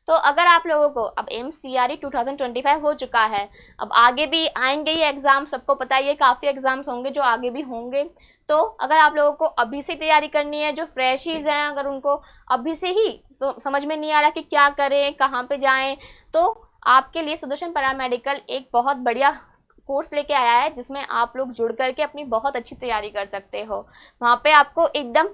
तो अगर आप लोगों को अब एम्स CRE 2025 हो चुका है, अब आगे भी आएंगे ये एग्जाम, सबको पता है ये काफ़ी एग्जाम्स होंगे जो आगे भी होंगे। तो अगर आप लोगों को अभी से तैयारी करनी है, जो फ्रेशीज हैं अगर उनको अभी से ही समझ में नहीं आ रहा कि क्या करें कहाँ पे जाएं, तो आपके लिए सुदर्शन पैरामेडिकल एक बहुत बढ़िया कोर्स लेके आया है जिसमें आप लोग जुड़ करके अपनी बहुत अच्छी तैयारी कर सकते हो। वहाँ पे आपको एकदम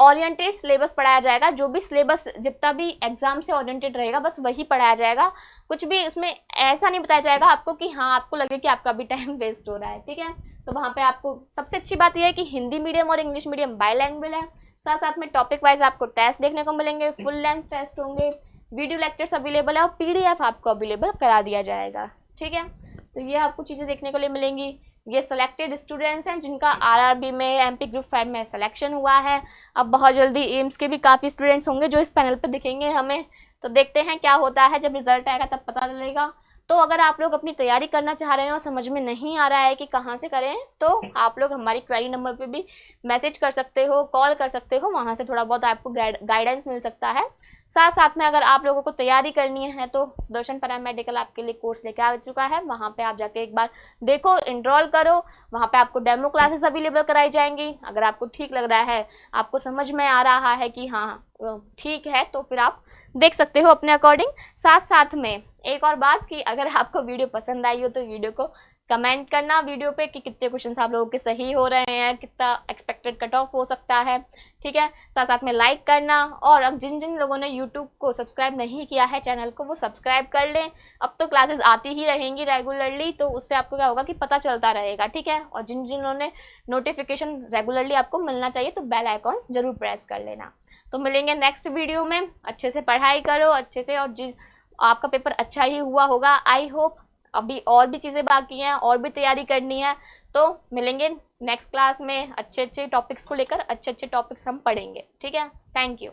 ओरिएंटेड सिलेबस पढ़ाया जाएगा, जो भी सिलेबस जितना भी एग्जाम से ओरिएंटेड रहेगा बस वही पढ़ाया जाएगा। कुछ भी उसमें ऐसा नहीं बताया जाएगा आपको कि हाँ आपको लगे कि आपका भी टाइम वेस्ट हो रहा है। ठीक है, तो वहाँ पे आपको सबसे अच्छी बात यह है कि हिंदी मीडियम और इंग्लिश मीडियम बायलैंग्वेज है, साथ साथ में टॉपिक वाइज आपको टेस्ट देखने को मिलेंगे, फुल लेंथ टेस्ट होंगे, वीडियो लेक्चर्स अवेलेबल है और PDF आपको अवेलेबल करा दिया जाएगा। ठीक है, तो ये आपको चीज़ें देखने को लिए मिलेंगी। ये सिलेक्टेड स्टूडेंट्स हैं जिनका RRB में MP ग्रुप 5 में सिलेक्शन हुआ है। अब बहुत जल्दी एम्स के भी काफ़ी स्टूडेंट्स होंगे जो इस पैनल पर दिखेंगे हमें, तो देखते हैं क्या होता है, जब रिजल्ट आएगा तब पता चलेगा। तो अगर आप लोग अपनी तैयारी करना चाह रहे हैं और समझ में नहीं आ रहा है कि कहाँ से करें, तो आप लोग हमारी क्वेरी नंबर पे भी मैसेज कर सकते हो, कॉल कर सकते हो, वहाँ से थोड़ा बहुत आपको गाइडेंस मिल सकता है। साथ साथ में अगर आप लोगों को तैयारी करनी है तो सुदर्शन पैरामेडिकल आपके लिए कोर्स लेके आ चुका है, वहाँ पे आप जाके एक बार देखो, इनरोल करो, वहाँ पे आपको डेमो क्लासेस अवेलेबल कराई जाएंगी। अगर आपको ठीक लग रहा है, आपको समझ में आ रहा है कि हाँ ठीक है, तो फिर आप देख सकते हो अपने अकॉर्डिंग। साथ साथ में एक और बात कि अगर आपको वीडियो पसंद आई हो तो वीडियो को कमेंट करना वीडियो पे कि कितने क्वेश्चन आप लोगों के सही हो रहे हैं, कितना एक्सपेक्टेड कट ऑफ हो सकता है। ठीक है, साथ साथ में लाइक करना, और अब जिन जिन लोगों ने यूट्यूब को सब्सक्राइब नहीं किया है चैनल को, वो सब्सक्राइब कर लें। अब तो क्लासेस आती ही रहेंगी रेगुलरली, तो उससे आपको क्या होगा कि पता चलता रहेगा। ठीक है, और जिन जिन ने नोटिफिकेशन रेगुलरली आपको मिलना चाहिए तो बेल आइकॉन जरूर प्रेस कर लेना। तो मिलेंगे नेक्स्ट वीडियो में, अच्छे से पढ़ाई करो अच्छे से, और आपका पेपर अच्छा ही हुआ होगा आई होप। अभी और भी चीज़ें बाकी हैं, और भी तैयारी करनी है, तो मिलेंगे नेक्स्ट क्लास में अच्छे अच्छे टॉपिक्स को लेकर, अच्छे अच्छे टॉपिक्स हम पढ़ेंगे। ठीक है, थैंक यू।